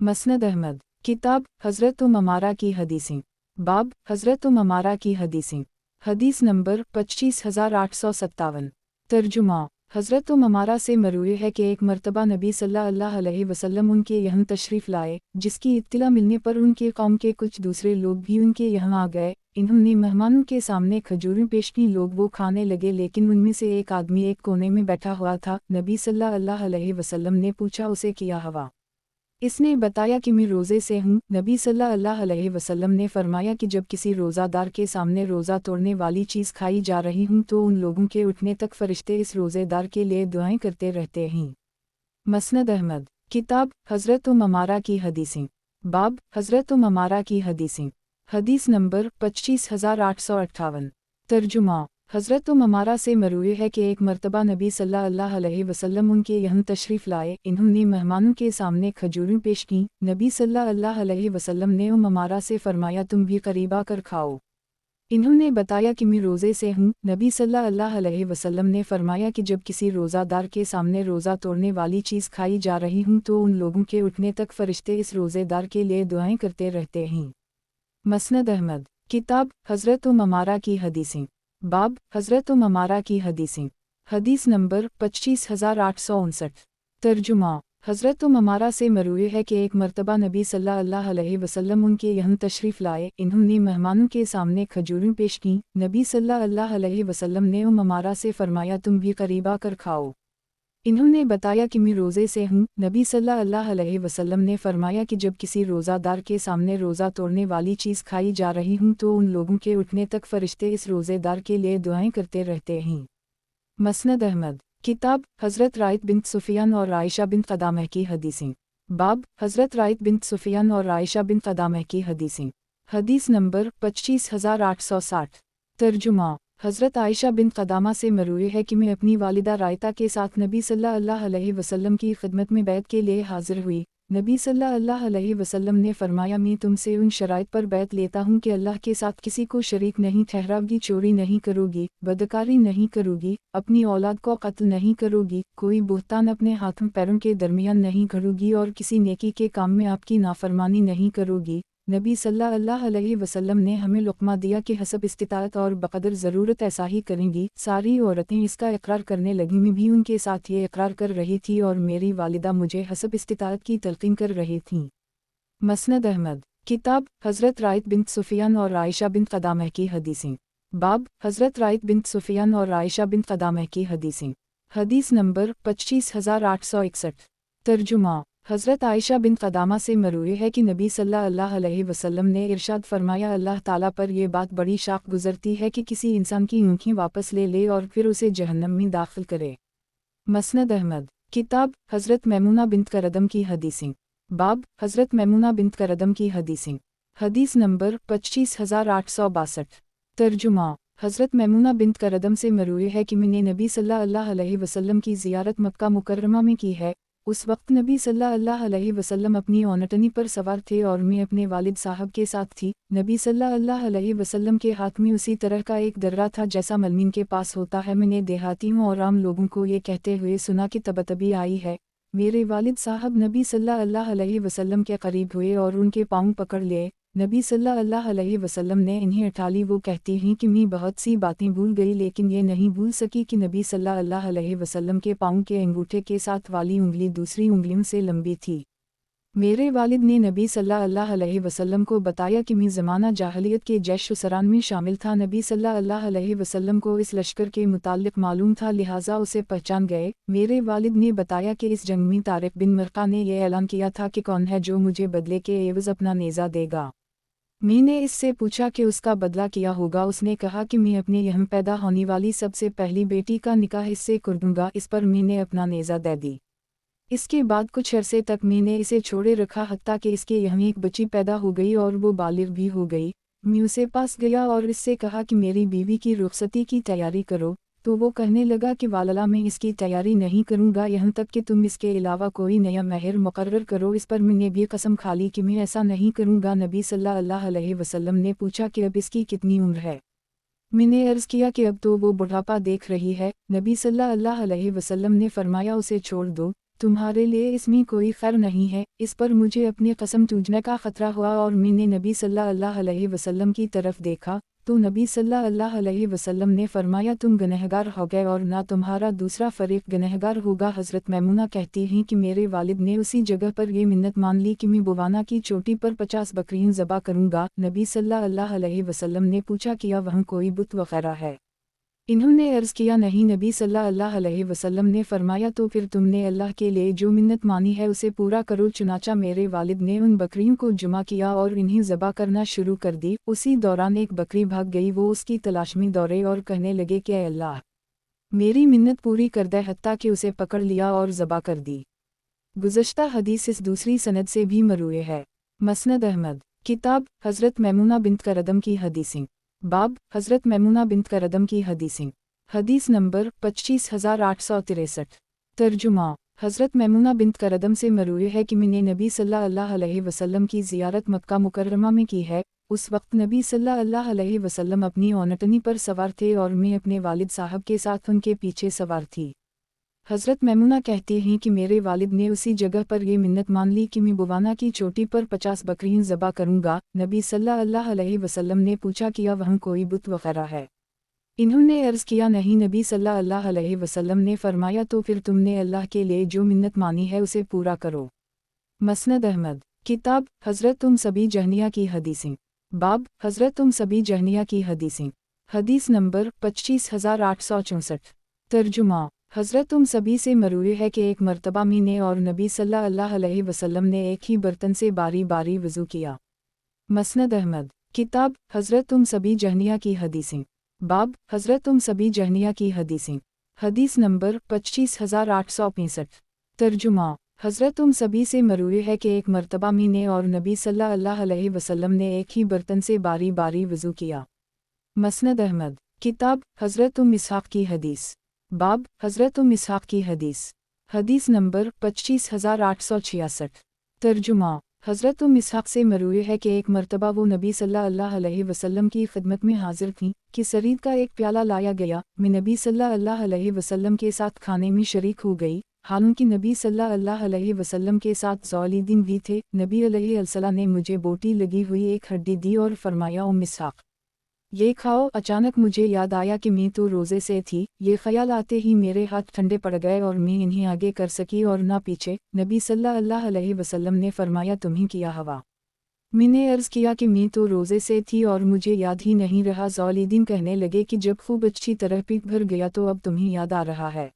मसनद अहमद किताब हज़रत अमारा की हदीसें। बाब हज़रत अमारा की हदीसें। हदीस नंबर 25857। तर्जुमा हज़रत अमारा से मरूई है कि एक मरतबा नबी सल्लल्लाहु अलैहि वसल्लम उनके यहाँ तशरीफ़ लाए, जिसकी इत्तला मिलने पर उनके कौम के कुछ दूसरे लोग भी उनके यहाँ आ गए। इन्होंने मेहमानों के सामने खजूरें पेश की। लोग वो खाने लगे, लेकिन उनमें से एक आदमी एक कोने में बैठा हुआ था। नबी सल्लल्लाहु अलैहि वसल्लम ने पूछा उसे क्या हुआ। इसने बताया कि मैं रोज़े से हूँ। नबी सल्लल्लाहु अलैहि वसल्लम ने फरमाया कि जब किसी रोज़ादार के सामने रोज़ा तोड़ने वाली चीज़ खाई जा रही हूँ तो उन लोगों के उठने तक फरिश्ते इस रोज़ेदार के लिए दुआएं करते रहते हैं। मसनद अहमद किताब हज़रत अमारा की हदीसें। बाब हज़रत अमारा की हदीसें। हदीस नंबर 25858। तर्जुमा हज़रत अमारा से मरूई है कि एक मरतबा नबी सल्लल्लाहु अलैहि वसल्लम उनके यहाँ तशरीफ़ लाए। इन्होंने मेहमानों के सामने खजूरें पेश की। नबी सल्लल्लाहु अलैहि वसल्लम ने अमारा से फरमाया तुम भी करीब आकर खाओ। इन्होंने बताया कि मैं रोज़े से हूँ। नबी सल्लल्लाहु अलैहि वसल्लम ने फरमाया कि जब किसी रोज़ादार के सामने रोज़ा तोड़ने वाली चीज़ खाई जा रही हूँ तो उन लोगों के उठने तक फरिश्ते इस रोज़ेदार के लिए दुआएं करते रहते हैं। मसनद अहमद किताब हज़रत अमारा की हदीसें। बाब हज़रत अमारा की हदीसें। हदीस नंबर 25859। तर्जुमा हज़रत अमारा से मरूई है कि एक मरतबा नबी सल्लल्लाहु अलैहि वसल्लम उनके यहाँ तशरीफ़ लाए। इन्होंने मेहमानों के सामने खजूरें पेश की। नबी सल्लल्लाहु अलैहि वसल्लम ने अमारा से फरमाया तुम भी करीब आकर खाओ। इन्होंने बताया कि मैं रोज़े से हूँ। नबी सल्लल्लाहु अलैहि वसल्लम ने फरमाया कि जब किसी रोज़ादार के सामने रोज़ा तोड़ने वाली चीज़ खाई जा रही हूँ तो उन लोगों के उठने तक फरिश्ते इस रोज़ेदार के लिए दुआएं करते रहते हैं। मसनद अहमद किताब हज़रत राइत बिन्त सुफियान और आयशा बिन्त क़दामह की हदीसें। बाब हज़रत राइत बिन्त सुफियान और आयशा बिन्त क़दामह की हदीसें। हदीस नंबर 25860। तर्जुमा हज़रत आयशा बिन्त क़दामा से मरूई है कि मैं अपनी वालिदा रायता के साथ नबी सल्लल्लाहु अलैहि वसल्लम की खिदमत में बैत के लिए हाजिर हुई। नबी सल्लल्लाहु अलैहि वसल्लम ने फरमाया मैं तुमसे उन शराइत पर बैत लेता हूँ कि अल्लाह के साथ किसी को शरीक नहीं ठहराओगी, चोरी नहीं करोगी, बदकारी नहीं करोगी, अपनी औलाद को कत्ल नहीं करोगी, कोई बुहतान अपने हाथों पैरों के दरमियान नहीं घड़ोगी और किसी नेकी के काम में आपकी नाफरमानी नहीं करोगी। नबी सल्लल्लाहु अलैहि वसल्लम ने हमें लुक़मा दिया कि हसब इस्तिताअत और बक़दर ज़रूरत ऐसा ही करेंगी। सारी औरतें इसका इकरार करने लगीं। मैं भी उनके साथ ये इकरार कर रही थी और मेरी वालिदा मुझे हसब इस्तिताअत की तलक़ीन कर रही थीं। मसनद अहमद किताब हज़रत राइत बिन्त सुफियान और आयशा बिन्त क़दामह की हदीसें। बाब हज़रत राइत बिन्त सुफियान और आयशा बिन्त क़दामह की हदीसें। हदीस नंबर 25861। तर्जुमा हज़रत आयशा बिन्त क़दामा से मरूई है कि नबी सल्लल्लाहु अलैहि वसल्लम ने इरशाद फरमाया अल्लाह ताला पर यह बात बड़ी शाख गुज़रती है कि किसी इंसान की आँखें वापस ले ले और फिर उसे जहन्नम में दाखिल करे। मसनद अहमद किताब हज़रत मैमूना बिन्त करदम की हदीसें। बाब हज़रत मैमूना बिन्त करदम की हदीसें। हदीस नंबर 25862। तर्जुमा हज़रत मैमूना बिन्त करदम से मरूई है कि मैंने नबी सल्लल्लाहु अलैहि वसल्लम की ज़ियारत मक्का मुकर्रमा में की है। उस वक्त नबी सल्लल्लाहु अलैहि वसल्लम अपनी ओनटनी पर सवार थे और मैं अपने वालिद साहब के साथ थी। नबी सल्लल्लाहु अलैहि वसल्लम के हाथ में उसी तरह का एक दर्रा था जैसा मलमीन के पास होता है। मैंने देहातियों और आम लोगों को ये कहते हुए सुना कि तबतबी आई है, میرے والد صاحب نبی صلی اللہ علیہ وسلم کے قریب ہوئے اور ان کے پاؤں پکڑ لیے۔ نبی صلی اللہ علیہ وسلم نے انہیں اٹھا لی۔ وہ کہتی ہیں کہ میں بہت سی باتیں بھول گئی، لیکن یہ نہیں بھول سکی کہ نبی صلی اللہ علیہ وسلم کے پاؤں کے انگوٹھے کے ساتھ والی انگلی دوسری انگلیوں سے لمبی تھی۔ میرے والد نے نبی صلی اللہ علیہ وسلم کو بتایا کہ میں زمانہ جاہلیت کے جیش سران میں شامل تھا۔ نبی صلی اللہ علیہ وسلم کو اس لشکر کے متعلق معلوم تھا، لہٰذا اسے پہچان گئے۔ میرے والد نے بتایا کہ اس جنگ میں طارق بن مرقہ نے یہ اعلان کیا تھا کہ کون ہے جو مجھے بدلے کے عوض اپنا نیزہ دے گا۔ میں نے اس سے پوچھا کہ اس کا بدلہ کیا ہوگا۔ اس نے کہا کہ میں اپنے یہاں پیدا ہونے والی سب سے پہلی بیٹی کا نکاح اس سے کر دوں گا۔ اس پر میں نے اپنا نیزہ دے دی۔ اس کے بعد کچھ عرصے تک میں نے اسے چھوڑے رکھا، حتیٰ کہ اس کے یہاں ایک بچی پیدا ہو گئی اور وہ بالغ بھی ہو گئی۔ میں اسے پاس گیا اور اس سے کہا کہ میری بیوی کی رخصتی کی تیاری کرو، تو وہ کہنے لگا کہ واللہ میں اس کی تیاری نہیں کروں گا یہاں تک کہ تم اس کے علاوہ کوئی نیا مہر مقرر کرو۔ اس پر میں نے بھی قسم کھا لی کہ میں ایسا نہیں کروں گا۔ نبی صلی اللہ علیہ وسلم نے پوچھا کہ اب اس کی کتنی عمر ہے؟ میں نے عرض کیا کہ اب تو وہ بڑھاپا دیکھ رہی ہے۔ نبی صلی اللہ علیہ وسلم نے فرمایا اسے چھوڑ دو، تمہارے لیے اس میں کوئی خیر نہیں ہے۔ اس پر مجھے اپنی قسم ٹوٹنے کا خطرہ ہوا اور میں نے نبی صلی اللہ علیہ وسلم کی طرف دیکھا تو نبی صلی اللہ علیہ وسلم نے فرمایا تم گنہگار ہو گئے اور نہ تمہارا دوسرا فریق گنہگار ہوگا۔ حضرت میمونہ کہتی ہیں کہ میرے والد نے اسی جگہ پر یہ منت مان لی کہ میں بوانا کی چوٹی پر 50 بکریاں ذبح کروں گا۔ نبی صلی اللہ علیہ وسلم نے پوچھا کیا وہاں کوئی بت وغیرہ ہے؟ انہوں نے عرض کیا نہیں۔ نبی صلی اللہ علیہ وسلم نے فرمایا تو پھر تم نے اللہ کے لیے جو منت مانی ہے اسے پورا کرو۔ چنانچہ میرے والد نے ان بکریوں کو جمع کیا اور انہیں ذبح کرنا شروع کر دی۔ اسی دوران ایک بکری بھاگ گئی، وہ اس کی تلاش میں دوڑے اور کہنے لگے کہ اے اللہ میری منت پوری کر دے، حتیٰ کہ اسے پکڑ لیا اور ذبح کر دی۔ گزشتہ حدیث اس دوسری سند سے بھی مروی ہے۔ مسند احمد کتاب حضرت میمونہ بنت کردم کی حدیثیں، باب حضرت میمونہ بنت کردم کی حدیثیں۔ حدیث نمبر 25863۔ ترجمہ حضرت میمونہ بنت کردم سے مروی ہے کہ میں نے نبی صلی اللہ علیہ وسلم کی زیارت مکہ مکرمہ میں کی ہے۔ اس وقت نبی صلی اللہ علیہ وسلم اپنی اونٹنی پر سوار تھے اور میں اپنے والد صاحب کے ساتھ ان کے پیچھے سوار تھی۔ حضرت میمونہ کہتی ہیں کہ میرے والد نے اسی جگہ پر یہ منت مان لی کہ میں بوانا کی چوٹی پر 50 بکریاں ذبح کروں گا۔ نبی صلی اللہ علیہ وسلم نے پوچھا کیا وہاں کوئی بت وغیرہ ہے؟ انہوں نے عرض کیا نہیں۔ نبی صلی اللہ علیہ وسلم نے فرمایا تو پھر تم نے اللہ کے لیے جو منت مانی ہے اسے پورا کرو۔ مسند احمد کتاب حضرت سبی جہنیہ کی حدیثیں، باب حضرت سبی جہنیہ کی حدیثیں۔ حدیث نمبر 25864۔ ترجمہ حضرت سبی سے مروی ہے کہ ایک مرتبہ میں نے اور نبی صلی اللہ علیہ وسلم نے ایک ہی برتن سے باری باری وضو کیا۔ مسند احمد کتاب حضرت سبی جہنیہ کی حدیثیں، باب حضرت سبی جہنیہ کی حدیثیں۔ حدیث نمبر 25865۔ ترجمہ حضرت سبی سے مروی ہے کہ ایک مرتبہ میں نے اور نبی صلی اللہ علیہ وسلم نے ایک ہی برتن سے باری باری وضو کیا۔ مسند احمد کتاب حضرت اسحاق کی حدیث، باب حضرت اسحاق کی حدیث۔ حدیث نمبر 25866۔ ترجمہ حضرت اسحاق سے مروی ہے کہ ایک مرتبہ وہ نبی صلی اللہ علیہ وسلم کی خدمت میں حاضر تھیں کہ سرید کا ایک پیالہ لایا گیا۔ میں نبی صلی اللہ علیہ وسلم کے ساتھ کھانے میں شریک ہو گئی، حالانکہ نبی صلی اللہ علیہ وسلم کے ساتھ ذوالدین بھی تھے۔ نبی علیہ السلام نے مجھے بوٹی لگی ہوئی ایک ہڈی دی اور فرمایا اسحاق یہ کھاؤ۔ اچانک مجھے یاد آیا کہ میں تو روزے سے تھی۔ یہ خیال آتے ہی میرے ہاتھ ٹھنڈے پڑ گئے اور میں انہیں آگے کر سکی اور نہ پیچھے۔ نبی صلی اللہ علیہ وسلم نے فرمایا تمہیں کیا ہوا؟ میں نے عرض کیا کہ میں تو روزے سے تھی اور مجھے یاد ہی نہیں رہا۔ ذوالدین کہنے لگے کہ جب خوب اچھی طرح پیٹ بھر گیا تو اب تمہیں یاد آ رہا ہے۔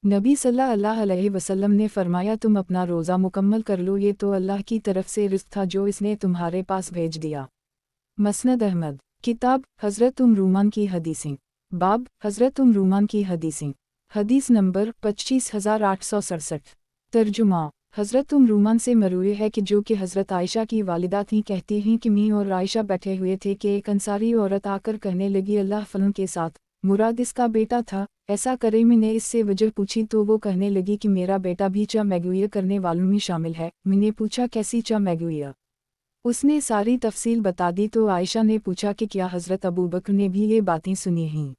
نبی صلی اللہ علیہ وسلم نے فرمایا تم اپنا روزہ مکمل کر لو، یہ تو اللہ کی طرف سے رزق تھا جو اس نے تمہارے پاس بھیج دیا۔ مسند احمد کتاب حضرت رومان کی حدیثیں، باب حضرت رومان کی حدیثیں۔ حدیث نمبر 25867۔ ترجمہ حضرت رومان سے مروی ہے کہ جو کہ حضرت عائشہ کی والدہ تھیں، کہتی ہیں کہ میں اور عائشہ بیٹھے ہوئے تھے کہ ایک انصاری عورت آ کر کہنے لگی اللہ فلاں کے ساتھ مراد اس کا بیٹا تھا، ایسا کرے۔ میں نے اس سے وجہ پوچھی تو وہ کہنے لگی کہ میرا بیٹا بھی چمیگوئیہ کرنے والوں میں شامل ہے۔ میں نے پوچھا کیسی چمیگوئیہ؟ اس نے ساری تفصیل بتا دی تو عائشہ نے پوچھا کہ کیا حضرت ابو بکر نے بھی یہ باتیں سنی ہیں؟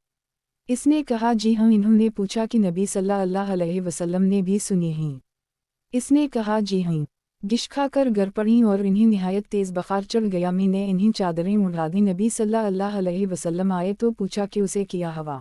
اس نے کہا جی ہاں۔ انہوں نے پوچھا کہ نبی صلی اللہ علیہ وسلم نے بھی سنی ہیں؟ اس نے کہا جی ہاں۔ گش کھا کر گر پڑیں اور انہیں نہایت تیز بخار چڑھ گیا۔ میں نے انہیں چادریں اڑا دی۔ نبی صلی اللہ علیہ وسلم آئے تو پوچھا کہ اسے کیا ہوا؟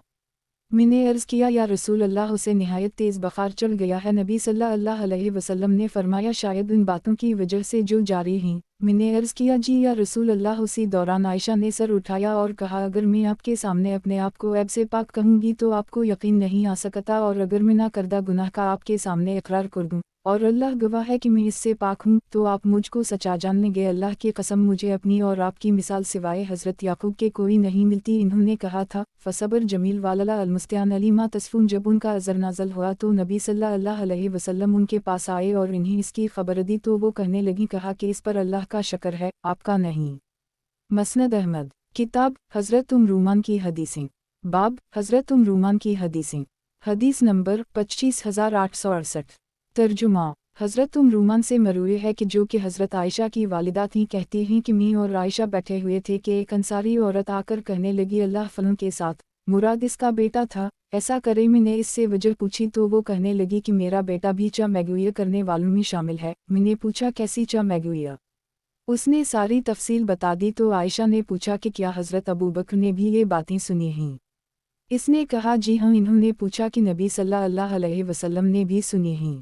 میں نے عرض کیا یا رسول اللہ اسے نہایت تیز بخار چڑھ گیا ہے۔ نبی صلی اللہ علیہ وسلم نے فرمایا شاید ان باتوں کی وجہ سے جو جاری ہیں۔ میں نے عرض کیا جی یا رسول اللہ۔ اسی دوران عائشہ نے سر اٹھایا اور کہا اگر میں آپ کے سامنے اپنے آپ کو عیب سے پاک کہوں گی تو آپ کو یقین نہیں آ سکتا، اور اگر میں نہ کردہ گناہ کا آپ کے سامنے اقرار کر دوں اور اللہ گواہ ہے کہ میں اس سے پاک ہوں تو آپ مجھ کو سچا جاننے گے۔ اللہ کی قسم مجھے اپنی اور آپ کی مثال سوائے حضرت یعقوب کے کوئی نہیں ملتی۔ انہوں نے کہا تھا فصبر جمیل والا المستعان علی ما تصفون۔ جب ان کا اثر نازل ہوا تو نبی صلی اللہ علیہ وسلم ان کے پاس آئے اور انہیں اس کی خبر دی تو وہ کہنے لگیں کہا کہ اس پر اللہ کا شکر ہے، آپ کا نہیں۔ مسند احمد کتاب حضرت رومان کی حدیثیں، باب حضرت رومان کی حدیثیں، حدیث نمبر 25868۔ ترجمہ حضرت رومان سے مروی ہے کہ جو کہ حضرت عائشہ کی والدہ تھیں، کہتی ہیں کہ میں اور عائشہ بیٹھے ہوئے تھے کہ ایک انصاری عورت آ کر کہنے لگی اللہ فلاں کے ساتھ، مراد اس کا بیٹا تھا، ایسا کرے۔ میں نے اس سے وجہ پوچھی تو وہ کہنے لگی کہ میرا بیٹا بھی چا میگویا کرنے والوں میں شامل ہے۔ میں نے پوچھا کیسی چا میگویا؟ اس نے ساری تفصیل بتا دی تو عائشہ نے پوچھا کہ کیا حضرت ابوبکر نے بھی یہ باتیں سنی ہیں؟ اس نے کہا جی ہاں۔ انہوں نے پوچھا کہ نبی صلی اللہ علیہ وسلم نے بھی سنی ہیں؟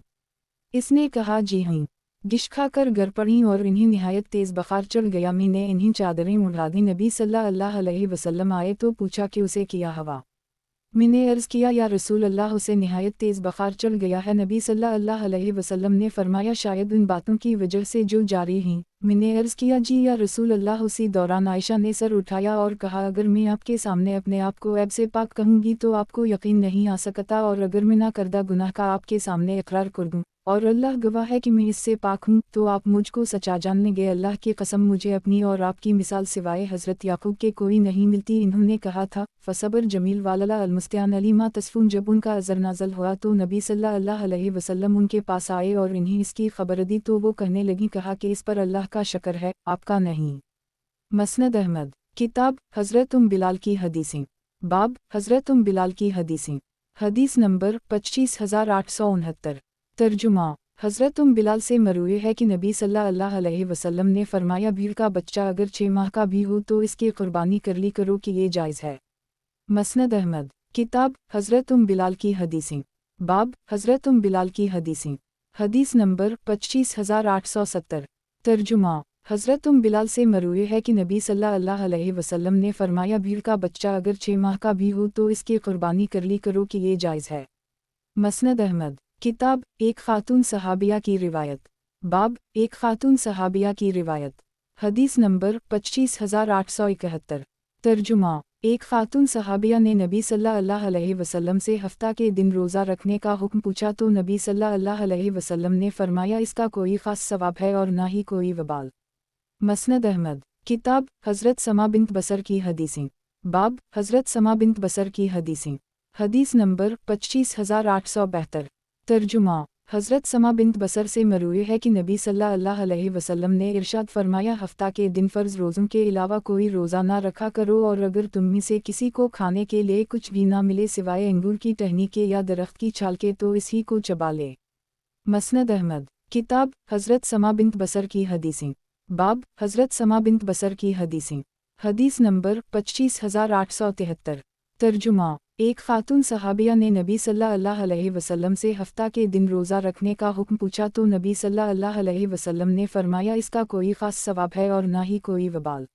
اس نے کہا جی ہاں۔ گش کھا کر گر پڑیں اور انہیں نہایت تیز بخار چڑھ گیا۔ میں نے انہیں چادریں اڑا دی۔ نبی صلی اللہ علیہ وسلم آئے تو پوچھا کہ اسے کیا ہوا؟ میں نے عرض کیا یا رسول اللہ اسے نہایت تیز بخار چڑھ گیا ہے۔ نبی صلی اللہ علیہ وسلم نے فرمایا شاید ان باتوں کی وجہ سے جو جاری ہیں۔ میں نے عرض کیا جی یا رسول اللہ۔ اسی دوران عائشہ نے سر اٹھایا اور کہا اگر میں آپ کے سامنے اپنے آپ کو عیب سے پاک کہوں گی تو آپ کو یقین نہیں آ سکتا، اور اگر میں نہ کردہ گناہ کا آپ کے سامنے اقرار کر دوں اور اللہ گواہ ہے کہ میں اس سے پاک ہوں تو آپ مجھ کو سچا جاننے گے۔ اللہ کی قسم مجھے اپنی اور آپ کی مثال سوائے حضرت یعقوب کے کوئی نہیں ملتی۔ انہوں نے کہا تھا فصبر جمیل والا المستعان علی ما تصفون۔ جب ان کا اثر نازل ہوا تو نبی صلی اللہ علیہ وسلم ان کے پاس آئے اور انہیں اس کی خبر دی تو وہ کہنے لگیں کہا کہ اس پر اللہ کا شکر ہے، آپ کا نہیں۔ مسند احمد کتاب حضرت بلال کی حدیثیں، باب حضرت بلال کی حدیثیں، حدیث نمبر 25869۔ ترجمہ حضرت بلال سے مروی ہے کہ نبی صلی اللہ علیہ وسلم نے فرمایا بھیڑ کا بچہ اگر 6 ماہ کا بھی ہو تو اس کی قربانی کر لی کرو کہ یہ جائز ہے۔ مسند احمد کتاب حضرت بلال کی حدیثیں، باب حضرت بلال کی حدیثیں، حدیث نمبر 25870۔ ترجمہ حضرت بلال سے مروی ہے کہ نبی صلی اللہ علیہ وسلم نے فرمایا بھیڑ کا بچہ اگر 6 ماہ کا بھی ہو تو اس کی قربانی کر لی کرو کہ یہ جائز ہے۔ مسند احمد کتاب ایک خاتون صحابیہ کی روایت، باب ایک خاتون صحابیہ کی روایت، حدیث نمبر 25871۔ ترجمہ ایک خاتون صحابیہ نے نبی صلی اللہ علیہ وسلم سے ہفتہ کے دن روزہ رکھنے کا حکم پوچھا تو نبی صلی اللہ علیہ وسلم نے فرمایا اس کا کوئی خاص ثواب ہے اور نہ ہی کوئی وبال۔ مسند احمد کتاب حضرت سما بنت بصر کی حدیثیں، باب حضرت سما بنت بصر کی حدیثیں، حدیث نمبر 25872۔ ترجمہ حضرت سما بنت بصر سے مروی ہے کہ نبی صلی اللہ علیہ وسلم نے ارشاد فرمایا ہفتہ کے دن فرض روزوں کے علاوہ کوئی روزہ نہ رکھا کرو، اور اگر تم میں سے کسی کو کھانے کے لیے کچھ بھی نہ ملے سوائے انگور کی ٹہنی کے یا درخت کی چھال کے تو اس ہی کو چبا لے۔ مسند احمد کتاب حضرت سما بنت بصر کی حدیثیں، باب حضرت سما بنت بصر کی حدیثیں، حدیث نمبر 25873۔ ترجمہ ایک خاتون صحابیہ نے نبی صلی اللہ علیہ وسلم سے ہفتہ کے دن روزہ رکھنے کا حکم پوچھا تو نبی صلی اللہ علیہ وسلم نے فرمایا اس کا کوئی خاص ثواب ہے اور نہ ہی کوئی وبال۔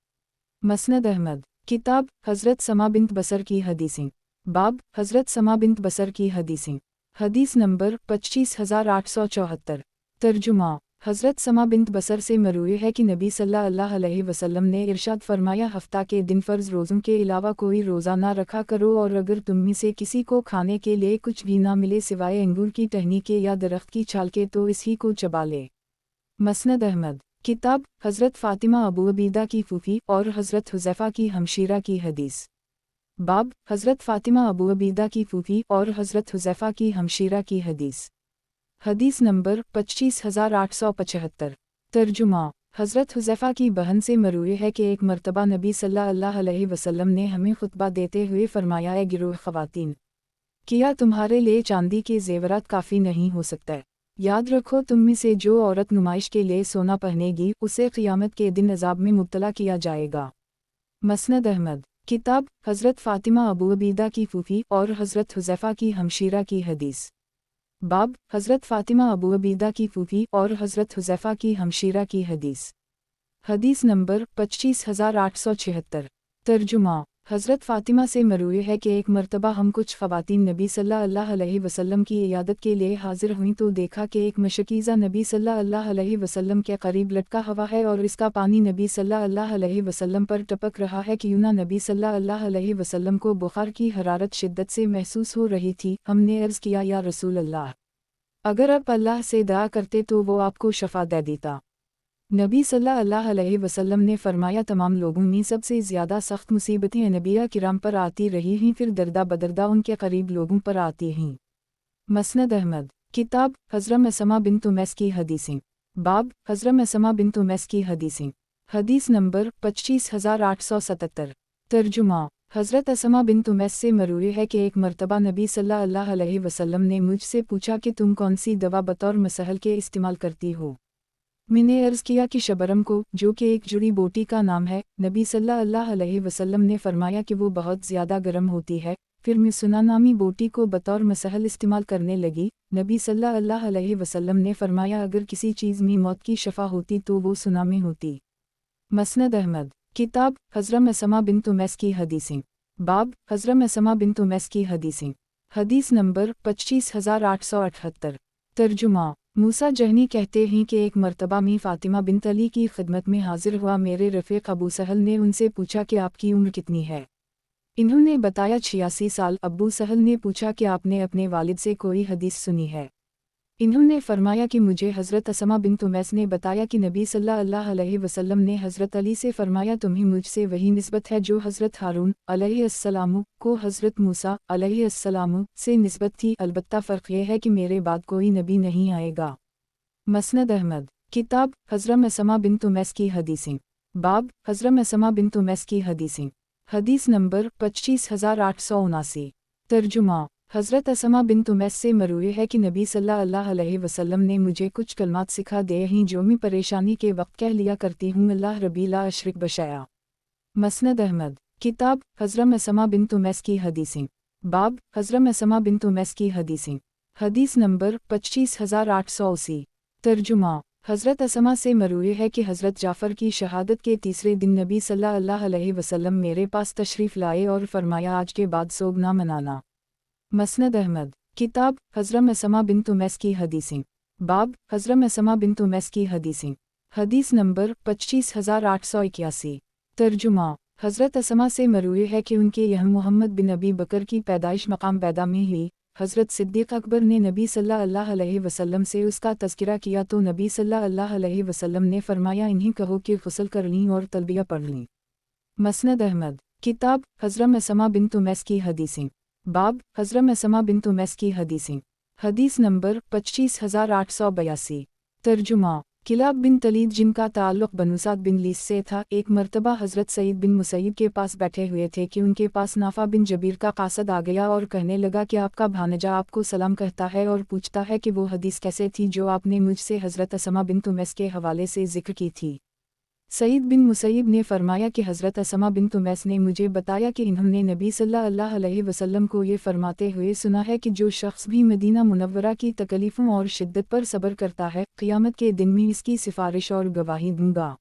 مسند احمد کتاب حضرت سما بنت بصر کی حدیثیں، باب حضرت سما بنت بصر کی حدیثیں، حدیث نمبر 25874۔ ترجمہ حضرت سما بنت بصر سے مروی ہے کہ نبی صلی اللہ علیہ وسلم نے ارشاد فرمایا ہفتہ کے دن فرض روزوں کے علاوہ کوئی روزہ نہ رکھا کرو، اور اگر تم میں سے کسی کو کھانے کے لیے کچھ بھی نہ ملے سوائے انگور کی ٹہنی کے یا درخت کی چھال کے تو اس ہی کو چبا لے۔ مسند احمد کتاب حضرت فاطمہ ابو عبیدہ کی پھوپھی اور حضرت حذیفہ کی ہمشیرہ کی حدیث، باب حضرت فاطمہ ابو عبیدہ کی پھوپھی اور حضرت حذیفہ کی ہمشیرہ کی حدیث، حدیث نمبر 25875۔ ترجمہ حضرت حذیفہ کی بہن سے مروی ہے کہ ایک مرتبہ نبی صلی اللہ علیہ وسلم نے ہمیں خطبہ دیتے ہوئے فرمایا اے گروہ خواتین، کیا تمہارے لیے چاندی کے زیورات کافی نہیں ہو سکتے؟ याद रखो तुम में से जो औरत नुमाइश के लिए सोना पहनेगी उसे क़ियामत के दिन अज़ाब में मुब्तला किया जाएगा। मसनद अहमद। किताब हज़रत फ़ातिमा अबू अबीदा की फूफी और हज़रत हुज़ैफ़ा की हमशीरा की हदीस। बाब हज़रत फ़ातिमा अबू अबीदा की फूफी और हज़रत हुज़ैफ़ा की हमशीरा की हदीस। हदीस नंबर 25876। तर्जुमा। हज़रत फ़ातिमा से मरवी है कि एक मरतबा हम कुछ ख़वातीन नबी सल्लल्लाहु अलैहि वसल्लम की इयादत के लिए हाजिर हुईं तो देखा कि एक मशकीज़ा नबी सल्लल्लाहु अलैहि वसल्लम के करीब लटका हुआ है और इसका पानी नबी सल्लल्लाहु अलैहि वसल्लम पर टपक रहा है कि यूं नबी सल्लल्लाहु अलैहि वसल्लम को बुखार की हरारत शिद्दत से महसूस हो रही थी। हमने अर्ज़ किया, या रसूल अल्लाह, अगर आप अल्लाह से दुआ करते तो वो आपको शफ़ा दे देता। नबी सल्लल्लाहु अलैहि वसल्लम ने फरमाया, तमाम लोगों में सबसे ज़्यादा सख्त मुसीबतें नबिया किराम पर आती रही हैं, फिर दरदा बदरदा उनके करीब लोगों पर आती हैं। मसनद अहमद। किताब हज़रत असमा बिन्त उमैस की हदीसें। बाब हज़रत असमा बिन्त उमैस की हदीसें। हदीस नंबर 25877। तर्जुमा। हज़रत असमा बिन्त उमैस से मरवी है कि एक मरतबा नबी सल्लल्लाहु अलैहि वसल्लम ने मुझसे पूछा कि तुम कौन सी दवा बतौर मसहल के इस्तेमाल करती हो। मैंने अर्ज़ किया कि शबरम को, जो कि एक जुड़ी बोटी का नाम है। नबी सल्लल्लाहु अलैहि वसल्लम ने फरमाया कि वो बहुत ज़्यादा गर्म होती है। फिर मैं सुना नामी बोटी को बतौर मसहल इस्तेमाल करने लगी। नबी सल्लल्लाहु अलैहि वसल्लम ने फरमाया, अगर किसी चीज़ में मौत की शफ़ा होती तो वो सुना में होती। मसनद अहमद। किताब हज़रत असमा बिन्त उमैस की हदीसें। बाब हज़रत असमा बिन्त उमैस की हदीसें। हदीस नंबर 25878। तर्जुमा। मूसा जहनी कहते हैं कि एक मरतबा में फ़ातिमा बिन्त अली की खिदमत में हाजिर हुआ मेरे रफ़ीक़ अबू सहल ने उनसे पूछा कि आपकी उम्र कितनी है। इन्होंने बताया 86 साल। अबू सहल ने पूछा कि आपने अपने वालिद से कोई हदीस सुनी है। इन्होंने फरमाया कि मुझे हज़रत असमा बिन्त उमैस ने बताया कि नबी सल्लल्लाहु अलैहि वसल्लम ने हज़रत अली से फरमाया, तुम्हें मुझसे वही निस्बत है जो हज़रत हारून अलैहिस्सलाम को हज़रत मूसा अलैहिस्सलाम से निस्बत थी, अलबत्ता फ़र्क यह है कि मेरे बाद कोई नबी नहीं आएगा। मसनद अहमद। किताब हज़रत असमा बिन्त उमैस की हदीसें। बाब हज़रत असमा बिन्त उमैस की हदीसें। हदीस नंबर 25879। तर्जुमा। हज़रत असमा बिन्त उमैस से मरवी है कि नबी सल्लल्लाहु अलैहि वसल्लम ने मुझे कुछ कलमात सिखा दे हैं जो मैं परेशानी के वक्त कह लिया करती हूँ, अल्लाह रब्बी ला अशरिक बशैआ। मसनद अहमद। किताब हज़रत असमा बिन्त उमैस की हदीसें। बाब हज़रत असमा बिन्त उमैस की हदीसें। हदीस नंबर 25880। तर्जुमा। हज़रत असमा से मरवी है कि हज़रत जाफ़र की शहादत के तीसरे दिन नबी सल्लल्लाहु अलैहि वसल्लम मेरे पास तशरीफ़ लाए और फरमाया, आज के बाद सोग ना मनाना। मसनद अहमद। किताब हज़रत असमा बिन्त उमैस की हदीसें। बाब हज़रत असमा बिन्त उमैस की हदीसें। हदीस नंबर 25881। तर्जुमा। हज़रत असमा से मरवी है कि उनके यहाँ मोहम्मद बिन अबी बकर की पैदाइश मकाम पैदा में हुई। हज़रत सिद्दीक़ अकबर ने नबी सल्लल्लाहु अलैहि वसल्लम से उसका तज़किरा किया तो नबी सल्लल्लाहु अलैहि वसल्लम ने फरमाया, इन्हीं कहो कि ग़ुस्ल कर लीं और तलबिया पढ़ लीं। मसनद अहमद। किताब हज़रत असमा बिन्त उमैस की हदीसें। बाब हज़रत असमा बिन्त उमैस की हदीसें। हदीस नंबर 25882। तर्जुमा। किलाब बिन तलीद जिनका ताल्लुक़ बनु साद बिन लीस से था, एक मरतबा हज़रत सईद बिन मुसैयब के पास बैठे हुए थे कि उनके पास नाफ़ा बिन जबीर का कासद आ गया और कहने लगा कि आपका भानजा आपको सलाम कहता है और पूछता है कि वो हदीस कैसे थी जो आपने मुझसे हज़रत असमा बिन्त उमैस के हवाले से ज़िक्र की थी। सईद बिन मुसैयब ने फरमाया कि हज़रत असमा बिन्त उमैस ने मुझे बताया कि इन्होंने नबी सल्लल्लाहु अलैहि वसल्लम को ये फरमाते हुए सुना है कि जो शख्स भी मदीना मुनव्वरा की तकलीफ़ों और शिद्दत पर सब्र करता है, क़ियामत के दिन में इसकी सिफारिश और गवाही दूंगा।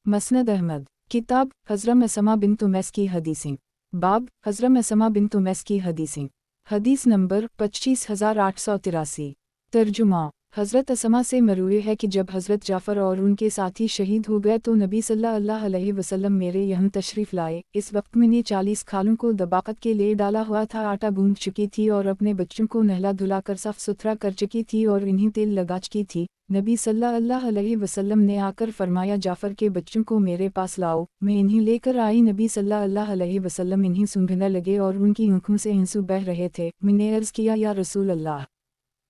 मसनद अहमद। किताब हज़रत असमा बिन्त उमैस की हदीसें। बाब हज़रत असमा बिन्त उमैस की हदीसें। हदीस नंबर 25883। तर्जुमा। हज़रत असमा से मरवी है कि जब हज़रत जाफ़र और उनके साथी शहीद हो गए तो नबी सल्लल्लाहु अलैहि वसल्लम मेरे यहाँ तशरीफ़ लाए। इस वक्त मैंने 40 खालों को दबाक़त के लिए डाला हुआ था, आटा गूंद चुकी थी और अपने बच्चों को नहला धुला कर साफ़ सुथरा कर चुकी थी और इन्हीं तेल लगा चुकी थी। नबी सल्लल्लाहु अलैहि वसल्लम ने आकर फरमाया, जाफ़र के बच्चों को मेरे पास लाओ। मैं इन्हीं लेकर आई। नबी सल्लल्लाहु अलैहि वसल्लम इन्हीं सूंघने लगे और उनकी आँखों से आंसू बह रहे थे। मैंने अर्ज़ किया, या रसूल अल्लाह,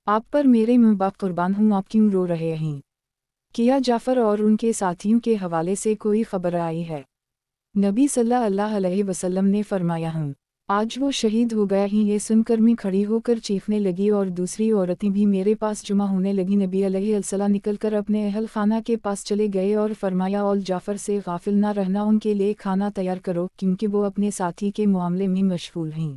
आप पर मेरे मुँह बाप कुर्बान हूँ, आप क्यों रो रहे हैं? किया जाफ़र और उनके साथियों के हवाले से कोई खबर आई है? नबी सल्लल्लाहु अलैहि वसल्लम ने फरमाया, हूँ। آج وہ شہید ہو گیا ہی یہ سن کر میں کھڑی ہو کر چیخنے لگی اور دوسری عورتیں بھی میرے پاس جمع ہونے لگی۔ نبی علیہ السلام نکل کر اپنے اہل خانہ کے پاس چلے گئے اور فرمایا اول جعفر سے غافل نہ رہنا، ان کے لیے کھانا تیار کرو کیونکہ وہ اپنے ساتھی کے معاملے میں مشغول ہیں۔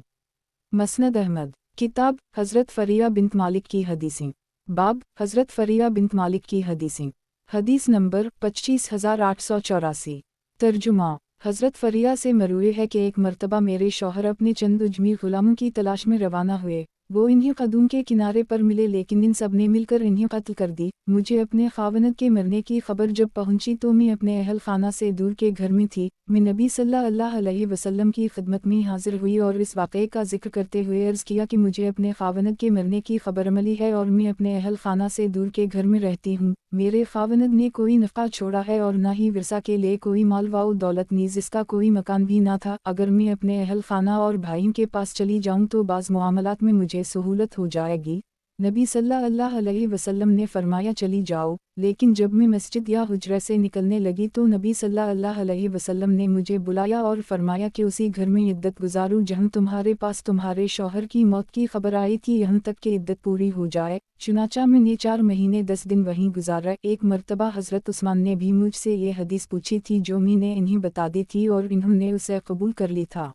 مسند احمد کتاب حضرت فریہ بنت مالک کی حدیثیں، باب حضرت فریہ بنت مالک کی حدیثیں، حدیث نمبر 25884۔ ترجمہ حضرت فریہ سے مروی ہے کہ ایک مرتبہ میرے شوہر اپنے چند اجمی غلاموں کی تلاش میں روانہ ہوئے، وہ انہیں قدوم کے کنارے پر ملے لیکن ان سب نے مل کر انہیں قتل کر دی۔ مجھے اپنے خاوند کے مرنے کی خبر جب پہنچی تو میں اپنے اہل خانہ سے دور کے گھر میں تھی۔ میں نبی صلی اللہ علیہ وسلم کی خدمت میں حاضر ہوئی اور اس واقعے کا ذکر کرتے ہوئے عرض کیا کہ مجھے اپنے خاوند کے مرنے کی خبر ملی ہے اور میں اپنے اہل خانہ سے دور کے گھر میں رہتی ہوں۔ میرے خاوند نے کوئی نفقہ چھوڑا ہے اور نہ ہی ورثہ کے لیے کوئی مال و دولت، نیز اس کا کوئی مکان بھی نہ تھا۔ اگر میں اپنے اہل خانہ اور بھائیوں کے پاس چلی جاؤں تو بعض معاملات میں مجھے سہولت ہو جائے گی۔ نبی صلی اللہ علیہ وسلم نے فرمایا چلی جاؤ، لیکن جب میں مسجد یا حجرے سے نکلنے لگی تو نبی صلی اللہ علیہ وسلم نے مجھے بلایا اور فرمایا کہ اسی گھر میں عدت گزارو جہاں تمہارے پاس تمہارے شوہر کی موت کی خبر آئی تھی، یہاں تک کہ عدت پوری ہو جائے۔ چنانچہ میں نے 4 مہینے 10 دن وہیں گزارا۔ ایک مرتبہ حضرت عثمان نے بھی مجھ سے یہ حدیث پوچھی تھی جو میں نے انہیں بتا دی تھی اور انہوں نے اسے قبول کر لی تھا۔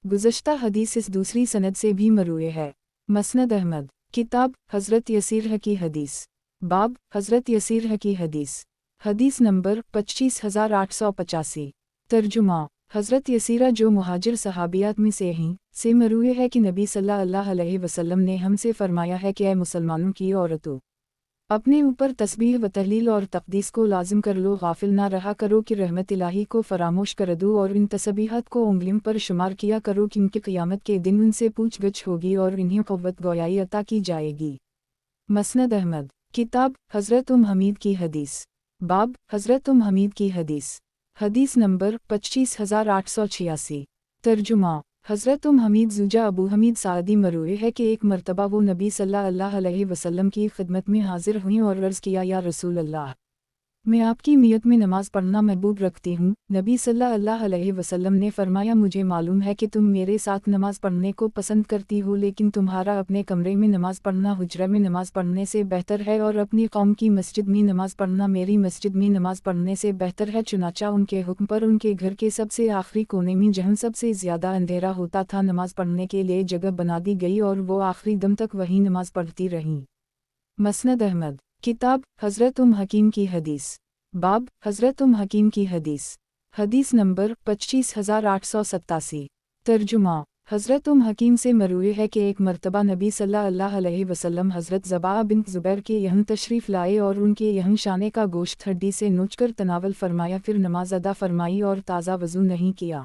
گزشتہ حدیث اس دوسری سند سے بھی مروی ہے۔ مسند احمد کتاب حضرت یسیرہ کی حدیث، باب حضرت یسیرہ کی حدیث، حدیث نمبر 25885۔ ترجمہ حضرت یسیرہ جو مہاجر صحابیات میں سے ہیں سے مروی ہے کہ نبی صلی اللہ علیہ وسلم نے ہم سے فرمایا ہے کہ اے مسلمانوں کی عورتوں، اپنے اوپر تسبیح و تہلیل اور تقدیس کو لازم کر لو، غافل نہ رہا کرو کہ رحمت الہی کو فراموش کر دو، اور ان تسبیحات کو انگلیوں پر شمار کیا کرو کیونکہ قیامت کے دن ان سے پوچھ گچھ ہوگی اور انہیں قوت گویائی عطا کی جائے گی۔ مسند احمد کتاب حضرت حمید کی حدیث، باب حضرت حمید کی حدیث، حدیث نمبر 25886۔ ترجمہ حضرت حمید زوجہ ابو حمید سعدی مروی ہے کہ ایک مرتبہ وہ نبی صلی اللہ علیہ وسلم کی خدمت میں حاضر ہوئیں اور عرض کیا یا رسول اللہ، میں آپ کی میت میں نماز پڑھنا محبوب رکھتی ہوں۔ نبی صلی اللہ علیہ وسلم نے فرمایا مجھے معلوم ہے کہ تم میرے ساتھ نماز پڑھنے کو پسند کرتی ہو، لیکن تمہارا اپنے کمرے میں نماز پڑھنا حجرے میں نماز پڑھنے سے بہتر ہے، اور اپنی قوم کی مسجد میں نماز پڑھنا میری مسجد میں نماز پڑھنے سے بہتر ہے۔ چنانچہ ان کے حکم پر ان کے گھر کے سب سے آخری کونے میں جہاں سب سے زیادہ اندھیرا ہوتا تھا نماز پڑھنے کے لیے جگہ بنا دی گئی اور وہ آخری دم تک وہی نماز پڑھتی رہیں۔ مسند احمد کتاب حضرت حکیم کی حدیث، باب حضرت حکیم کی حدیث، حدیث نمبر 25887۔ ترجمہ حضرت حکیم سے مروی ہے کہ ایک مرتبہ نبی صلی اللہ علیہ وسلم حضرت زباہ بنت زبیر کے یہاں تشریف لائے اور ان کے یہاں شانے کا گوشت ہڈی سے نوچ کر تناول فرمایا، پھر نماز ادا فرمائی اور تازہ وضو نہیں کیا۔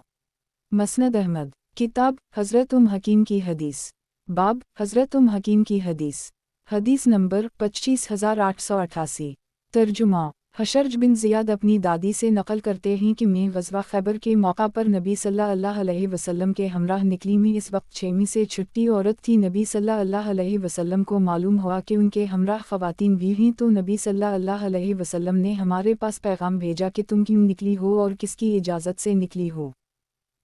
مسند احمد کتاب حضرت حکیم کی حدیث، باب حضرت حکیم کی حدیث، حدیث نمبر 25888۔ ترجمہ حشرج بن زیاد اپنی دادی سے نقل کرتے ہیں کہ میں غزوہ خیبر کے موقع پر نبی صلی اللہ علیہ وسلم کے ہمراہ نکلی۔ میں اس وقت 6ویں سے چھٹی عورت تھی۔ نبی صلی اللہ علیہ وسلم کو معلوم ہوا کہ ان کے ہمراہ خواتین بھی ہیں، تو نبی صلی اللہ علیہ وسلم نے ہمارے پاس پیغام بھیجا کہ تم کیوں نکلی ہو اور کس کی اجازت سے نکلی ہو؟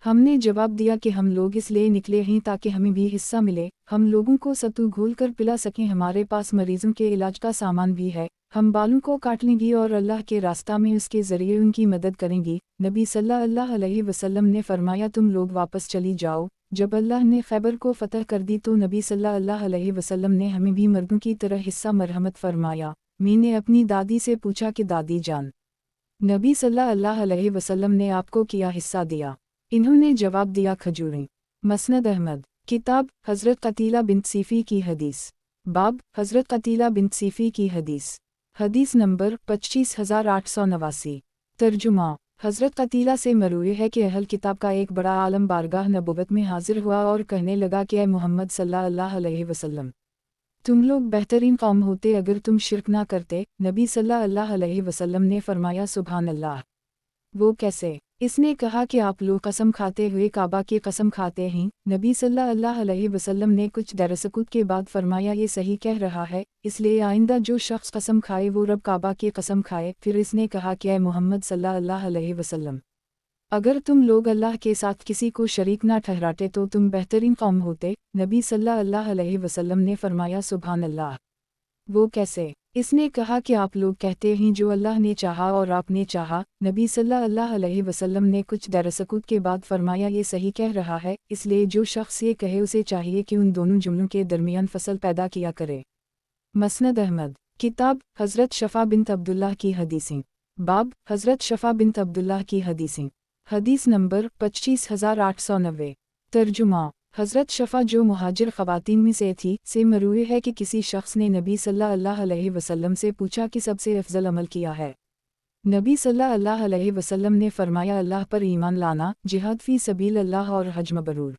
ہم نے جواب دیا کہ ہم لوگ اس لیے نکلے ہیں تاکہ ہمیں بھی حصہ ملے، ہم لوگوں کو ستو گھول کر پلا سکیں، ہمارے پاس مریضوں کے علاج کا سامان بھی ہے، ہم بالوں کو کاٹ لیں گی اور اللہ کے راستہ میں اس کے ذریعے ان کی مدد کریں گی۔ نبی صلی اللہ علیہ وسلم نے فرمایا تم لوگ واپس چلی جاؤ۔ جب اللہ نے خیبر کو فتح کر دی تو نبی صلی اللہ علیہ وسلم نے ہمیں بھی مردوں کی طرح حصہ مرحمت فرمایا۔ میں نے اپنی دادی سے پوچھا کہ دادی جان، نبی صلی اللہ علیہ وسلم نے آپ کو کیا حصہ دیا؟ انہوں نے جواب دیا کھجوریں۔ مسند احمد کتاب حضرت قتیلہ بنت صیفی کی حدیث، باب حضرت قتیلہ بنت صیفی کی حدیث، حدیث نمبر 25889۔ ترجمہ حضرت قتیلہ سے مروی ہے کہ اہل کتاب کا ایک بڑا عالم بارگاہ نبوت میں حاضر ہوا اور کہنے لگا کہ اے محمد صلی اللہ علیہ وسلم، تم لوگ بہترین قوم ہوتے اگر تم شرک نہ کرتے۔ نبی صلی اللہ علیہ وسلم نے فرمایا سبحان اللہ، وہ کیسے؟ اس نے کہا کہ آپ لوگ قسم کھاتے ہوئے کعبہ کی قسم کھاتے ہیں۔ نبی صلی اللہ علیہ وسلم نے کچھ دیر سکوت کے بعد فرمایا یہ صحیح کہہ رہا ہے، اس لیے آئندہ جو شخص قسم کھائے وہ رب کعبہ کی قسم کھائے۔ پھر اس نے کہا کہ اے محمد صلی اللہ علیہ وسلم، अगर तुम लोग अल्लाह के साथ किसी को शरीक ना ठहराते तो तुम बेहतरीन कौम होते। नबी सल्लल्लाहु अलैहि वसल्लम ने फरमाया, सुभान अल्लाह। वो कैसे? इसने कहा कि आप लोग कहते हैं जो अल्लाह ने चाहा और आपने चाहा। नबी सल्लल्लाहु अलैहि वसल्लम ने कुछ दरसकूत के बाद फरमाया, ये सही कह रहा है, इसलिए जो शख्स ये कहे उसे चाहिए कि उन दोनों जुमलों के दरमियान फसल पैदा किया करे। मसनद अहमद। किताब हज़रत शफ़ा बिन्त अब्दुल्लाह की हदीसें। बाब हज़रत शफ़ा बिन्त अब्दुल्लाह की हदीसें। हदीस नंबर 25890। तर्जुमा। हज़रत शफ़ा जो मुहाजिर ख़वातीन में से थी से मरूए है कि किसी शख्स ने नबी सल्लल्लाहु अलैहि वसल्लम से पूछा कि सबसे अफजल अमल किया है। नबी सल्लल्लाहु अलैहि वसल्लम ने फरमाया, अल्लाह पर ईमान लाना, जिहाद फ़ी सबील अल्लाह और हज मबरूर।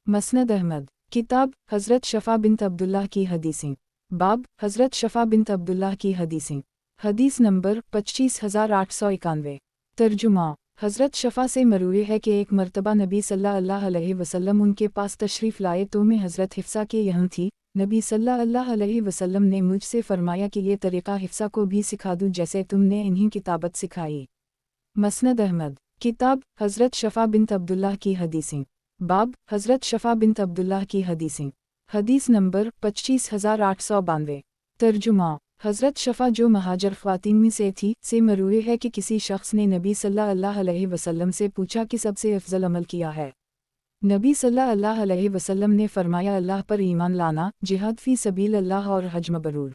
मसनद अहमद। किताब हज़रत शफ़ा बिन्त अब्दुल्लाह की हदीसें। बाब हज़रत शफ़ा बिन्त अब्दुल्लाह की हदीसें। हदीस नंबर 25891। तर्जुमा। हज़रत शफ़ा से मरूए है कि एक मरतबा नबी सल्लल्लाहु अलैहि वसल्लम उनके पास तशरीफ़ लाए तो मैं हज़रत हिफ्सा के यहाँ थी। नबी सल्लल्लाहु अलैहि वसल्लम ने मुझसे फरमाया कि ये तरीक़ा हिफ्सा को भी सिखा दूँ जैसे तुमने इन्हीं किताबत सिखाई। मसनद अहमद। किताब हज़रत शफ़ा बिन्त अब्दुल्लाह की हदीसें। बाब हज़रत शफ़ा बिन्त अब्दुल्लाह की हदीसें। हदीस नंबर 25892। तर्जुमा। हज़रत शफ़ा जो महाजर ख़वातीन में से थी से मरूए है कि किसी शख्स ने नबी सल्लल्लाहु अलैहि वसल्लम से पूछा कि सबसे अफजल अमल किया है। नबी सल्लल्लाहु अलैहि वसल्लम ने फरमाया, अल्लाह पर ईमान लाना, जिहाद फ़ी सबील अल्लाह और हज मबरूर।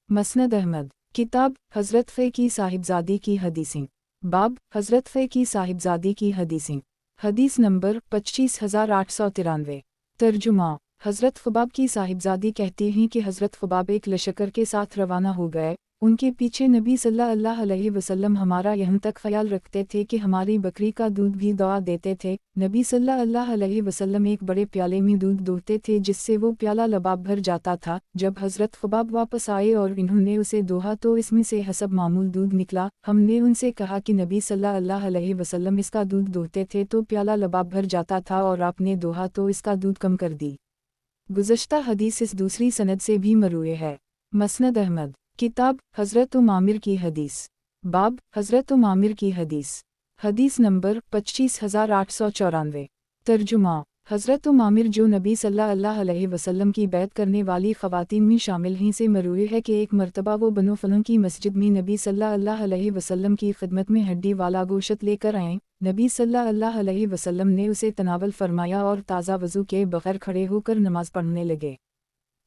मसनद अहमद। किताब हज़रत फ़े की साहिबजादी की हदीसें। बाब हज़रत फ़े की साहिबजादी की हदीसें। हदीस नंबर 25893। तर्जुमा। हज़रत ख़ुबाब की साहिबजादी कहती हैं कि हज़रत ख़ुबाब एक लश्कर के साथ रवाना हो गए। उनके पीछे नबी सल्लल्लाहु अलैहि वसल्लम हमारा यहाँ तक ख्याल रखते थे कि हमारी बकरी का दूध भी दुआ देते थे। नबी सल्लल्लाहु अलैहि वसल्लम एक बड़े प्याले में दूध दोहते थे जिससे वो प्याला लबाब भर जाता था। जब हज़रत ख़ुबाब वापस आए और इन्होंने उसे दोहा तो इसमें से हसब मामूल दूध निकला। हमने उनसे कहा कि नबी सल्लल्लाहु अलैहि वसल्लम इसका दूध दोहते थे तो प्याला लबाब भर जाता था और आपने दोहा तो इसका दूध कम कर दी। गुज़श्ता हदीस इस दूसरी सनद से भी मरूए है। मसनद अहमद। किताब हज़रत आमिर की हदीस। बाब हज़रत आमिर की हदीस। हदीस नंबर 25894। तर्जुमा। हज़रत आमिर जो नबी सल्लल्लाहु अलैहि वसल्लम की बैत करने वाली ख़वातीन में शामिल हैं से मरूए है कि एक मरतबा वो बनो फलों की मस्जिद में नबी सल्लल्लाहु अलैहि वसल्लम की खिदमत में हड्डी वाला गोश्त लेकर आएँ। नबी सल्लल्लाहु अलैहि वसल्लम ने उसे तनावल फरमाया और ताज़ा वज़ू के बग़ैर खड़े होकर नमाज़ पढ़ने लगे।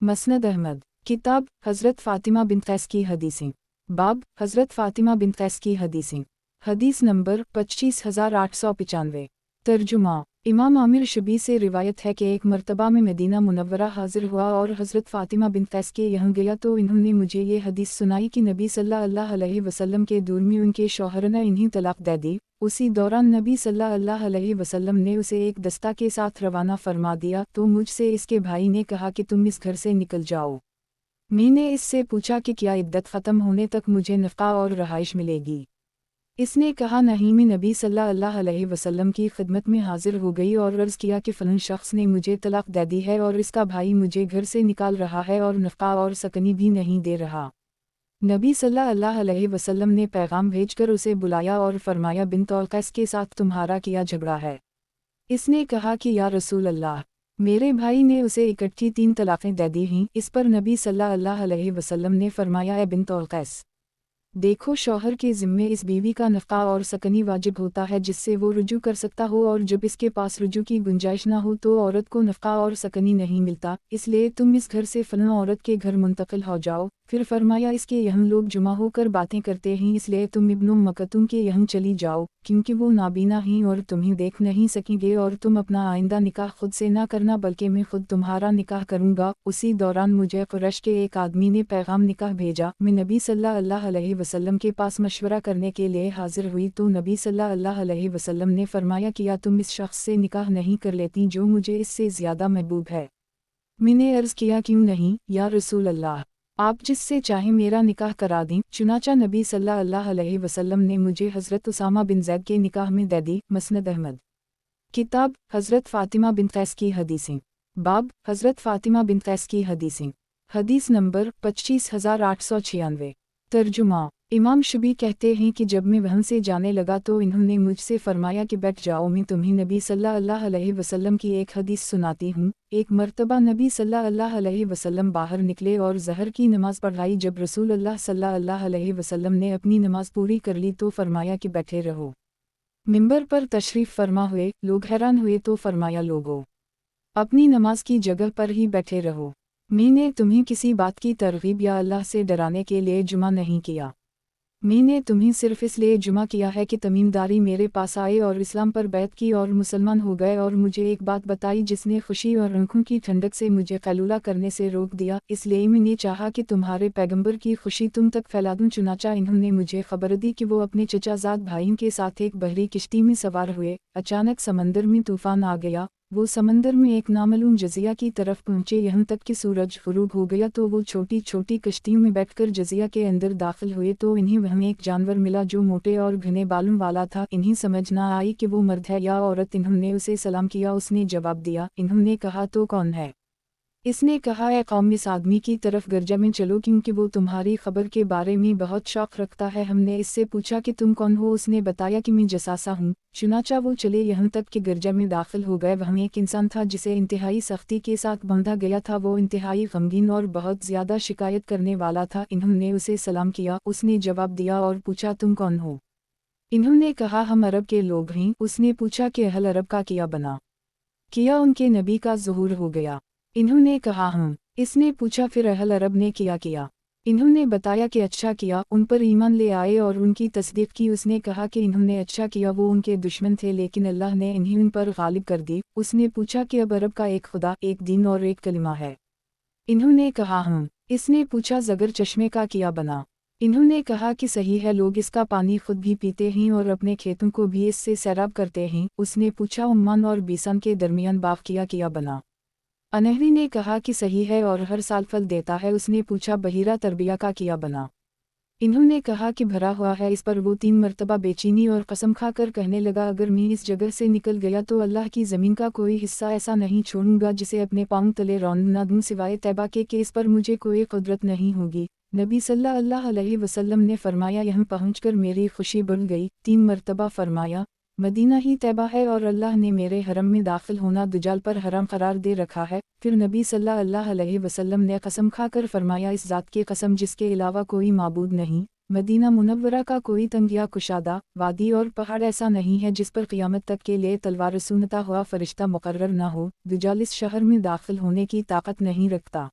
मसनद अहमद। किताब हज़रत फ़ातिमा बिन्त क़ैस की हदीसें। बाब हज़रत फ़ातिमा बिन्त क़ैस की हदीसें। हदीस नंबर 25895। तर्जुमा। इमाम आमिर शबी से रिवायत है कि एक मरतबा में मदीना मुनव्वरा हाजिर हुआ और हज़रत फ़ातिमा बिन्त क़ैस के यहाँ गया तो इन्होंने मुझे ये हदीस सुनाई कि नबी सल्लल्लाहु अलैहि वसल्लम के दूर में उनके शौहर ने इन्हीं तलाक़ दे दी। उसी दौरान नबी सल्लल्लाहु अलैहि वसल्लम ने उसे एक दस्ता के साथ रवाना फरमा दिया तो मुझसे इसके भाई ने कहा कि तुम इस घर से निकल जाओ। मैंने इससे पूछा कि क्या इद्दत ख़त्म होने तक मुझे नफ़क़ा और रहाइश मिलेगी। इसने कहा, नहीं। मैं नबी सल्लल्लाहु अलैहि वसल्लम की खिदमत में हाजिर हो गई और अर्ज़ किया कि फ़लाँ शख्स ने मुझे तलाक़ दे दी है और इसका भाई मुझे घर से निकाल रहा है और नफ़क़ा और सकनी भी नहीं दे रहा। नबी सल्लल्लाहु अलैहि वसल्लम ने पैगाम भेजकर उसे बुलाया और फरमाया, बिन्त क़ैस के साथ तुम्हारा क्या झगड़ा है? इसने कहा कि या रसूल अल्लाह, मेरे भाई ने उसे इकट्ठी 3 तलाक़ें दे दी हैं। इस पर नबी सल्लल्लाहु अलैहि वसल्लम ने फरमाया, ए बिन्त क़ैस, देखो शौहर के ज़िम्मे इस बीवी का नफ़क़ा और सकनी वाजिब होता है जिससे वो रुजू कर सकता हो और जब इसके पास रुजू की गुंजाइश ना हो तो औरत को नफ़क़ा और सकनी नहीं मिलता, इसलिए तुम इस घर से फ़लाँ औरत के घर मुंतकिल हो जाओ। फिर फरमाया, इसके यहाँ लोग जुमा होकर बातें करते हैं इसलिए तुम इब्न मकतूम के यहाँ चली जाओ क्योंकि वो नाबीना हैं और तुम्हें देख नहीं सकेंगे और तुम अपना आइंदा निकाह खुद से ना करना बल्कि मैं खुद तुम्हारा निकाह करूँगा। उसी दौरान मुझे कुरैश के एक आदमी ने पैगाम निकाह भेजा। मैं नबी सल्लल्लाहु अलैहि वसल्लम के पास मशवरा करने के लिए हाजिर हुई तो नबी सल्लल्लाहु अलैहि वसल्लम ने फरमाया कि या तुम इस शख्स से निकाह नहीं कर लेती जो मुझे इससे ज़्यादा महबूब है। मैंने अर्ज़ किया, क्यों नहीं या रसूल अल्लाह, आप जिससे चाहें मेरा निकाह करा दें। चुनाचा नबी सल्लल्लाहु अलैहि वसल्लम ने मुझे हज़रत उसामा बिन ज़ैद के निकाह में दे दी। मसनद अहमद। किताब हज़रत फ़ातिमा बिन्त क़ैस की हदीसें। बाब हज़रत फ़ातिमा बिन्त क़ैस की हदीसें। हदीस नंबर 25896। तर्जुमा। इमाम शुबी कहते हैं कि जब मैं वहाँ से जाने लगा तो इन्होंने मुझसे फरमाया कि बैठ जाओ, मैं तुम्हें नबी सल्लल्लाहु अलैहि वसल्लम की एक हदीस सुनाती हूँ। एक मर्तबा नबी सल्लल्लाहु अलैहि वसल्लम बाहर निकले और ज़हर की नमाज़ पढ़ाई। जब रसूलुल्लाह सल्लल्लाहु अलैहि वसल्लम ने अपनी नमाज़ पूरी कर ली तो फरमाया कि बैठे रहो। मिंबर पर तशरीफ़ फरमा हुए लोग हैरान हुए तो फरमाया, लोगों, अपनी नमाज की जगह पर ही बैठे रहो। मैंने तुम्हें किसी बात की तरगीब या अल्लाह से डराने के लिए जुमा नहीं किया। मैंने तुम्हें सिर्फ इसलिए जुमा किया है कि तमीमदारी मेरे पास आए और इस्लाम पर बैत की और मुसलमान हो गए और मुझे एक बात बताई जिसने खुशी और आंखों की ठंडक से मुझे कैलूला करने से रोक दिया। इसलिए मैंने चाहा कि तुम्हारे पैगंबर की खुशी तुम तक फैला दूं। चुनाचा इन्होंने मुझे खबर दी कि वो अपने चचाजाद भाइयों के साथ एक बहरी किश्ती में सवार हुए। अचानक समंदर में तूफान आ गया। वो समंदर में एक नामालूम जजिया की तरफ पहुंचे। यहाँ तक कि सूरज गुरूब हो गया तो वो छोटी छोटी कश्तियों में बैठकर जजिया के अंदर दाखिल हुए तो इन्हें वहाँ एक जानवर मिला जो मोटे और घने बालों वाला था। इन्हें समझ न आई कि वो मर्द है या औरत। इन्होंने उसे सलाम किया। उसने जवाब दिया। इन्होंने कहा, तो कौन है? इसने कहा, ए कौम, इस आदमी की तरफ गिरजा में चलो क्योंकि वो तुम्हारी खबर के बारे में बहुत शौक रखता है। हमने इससे पूछा कि तुम कौन हो? उसने बताया कि मैं जसासा हूँ। चुनाचा वो चले यहाँ तक कि गिरजा में दाखिल हो गए। वहाँ एक इंसान था जिसे इंतहाई सख्ती के साथ बांधा गया था। वो इंतहाई गमगीन और बहुत ज़्यादा शिकायत करने वाला था। इन्होंने उसे सलाम किया। उसने जवाब दिया और पूछा, तुम कौन हो? इन्होंने कहा, हम अरब के लोग हैं। उसने पूछा कि अहल अरब का क्या बना? किया उनके नबी का ज़ुहूर हो गया? इन्होंने कहा, हम। इसने पूछा, फिर अहल अरब ने क्या किया? इन्होंने बताया कि अच्छा किया, उन पर ईमान ले आए और उनकी तस्दीक की। उसने कहा कि इन्होंने अच्छा किया, वो उनके दुश्मन थे लेकिन अल्लाह ने इन्हें उन पर गालिब कर दी। उसने पूछा कि अब अरब का एक खुदा, एक दीन और एक कलिमा है? इन्होंने कहा, हम। इसने पूछा, ज़गर चश्मे का क्या बना? इन्होंने कहा कि सही है, लोग इसका पानी खुद भी पीते हैं और अपने खेतों को भी इससे सैराब करते हैं। उसने पूछा, उम्मान और बीसन के दरमियान बाग क्या बना? अनहरी ने कहा कि सही है और हर साल फल देता है। उसने पूछा, बहीरा तरबिया का क्या बना? इन्होंने कहा कि भरा हुआ है। इस पर वो 3 मरतबा बेचीनी और कसम खाकर कहने लगा, अगर मैं इस जगह से निकल गया तो अल्लाह की ज़मीन का कोई हिस्सा ऐसा नहीं छोड़ूंगा जिसे अपने पाँव तले रौंद न दूं सिवाय तैबा के इस पर मुझे कोई कुदरत नहीं होगी। नबी सल्लल्लाहु अलैहि वसल्लम ने फरमाया, यहाँ पहुँचकर मेरी खुशी बढ़ गई। 3 मरतबा फरमाया, मदीना ही तैबा है और अल्लाह ने मेरे हरम में दाखिल होना दुजाल पर हराम करार दे रखा है। फिर नबी सल्लल्लाहु अलैहि वसल्लम ने कसम खाकर फरमाया, इस ज़ात की कसम जिसके अलावा कोई माबूद नहीं, मदीना मुनव्वरा का कोई तंग या कुशादा वादी और पहाड़ ऐसा नहीं है जिस पर क़यामत तक के लिए तलवार सूनता हुआ फरिश्ता मुकर्रर न हो। दुजाल इस शहर में दाखिल होने की ताकत नहीं रखता।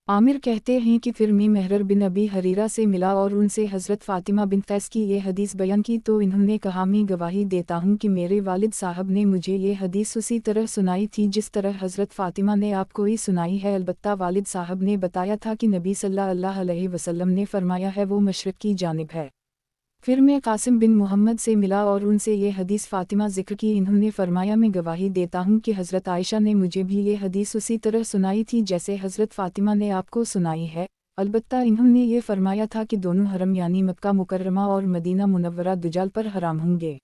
आमिर कहते हैं कि फिर मैं महरर बिन अबी हरीरा से मिला और उनसे हज़रत फ़ातिमा बिन कैस की ये हदीस बयान की तो इन्होंने कहा, मैं गवाही देता हूँ कि मेरे वालिद साहब ने मुझे ये हदीस उसी तरह सुनाई थी जिस तरह हज़रत फ़ातिमा ने आपको ही सुनाई है। अलबत्ता वालिद साहब ने बताया था कि नबी सल्लल्लाहु अलैहि वसल्लम ने फरमाया है, वो मशरिक़ की जानिब है। फिर मैं कासिम बिन मोहम्मद से मिला और उनसे ये हदीस फ़ातिमा ज़िक्र की। इन्होंने फरमाया, मैं गवाही देता हूँ कि हज़रत आयशा ने मुझे भी ये हदीस उसी तरह सुनाई थी जैसे हज़रत फ़ातिमा ने आपको सुनाई है। अलबत्ता इन्होंने ये फरमाया था कि दोनों हरम यानी मक्का मुकर्रमा और मदीना मुनव्वरा दुजाल पर हराम होंगे।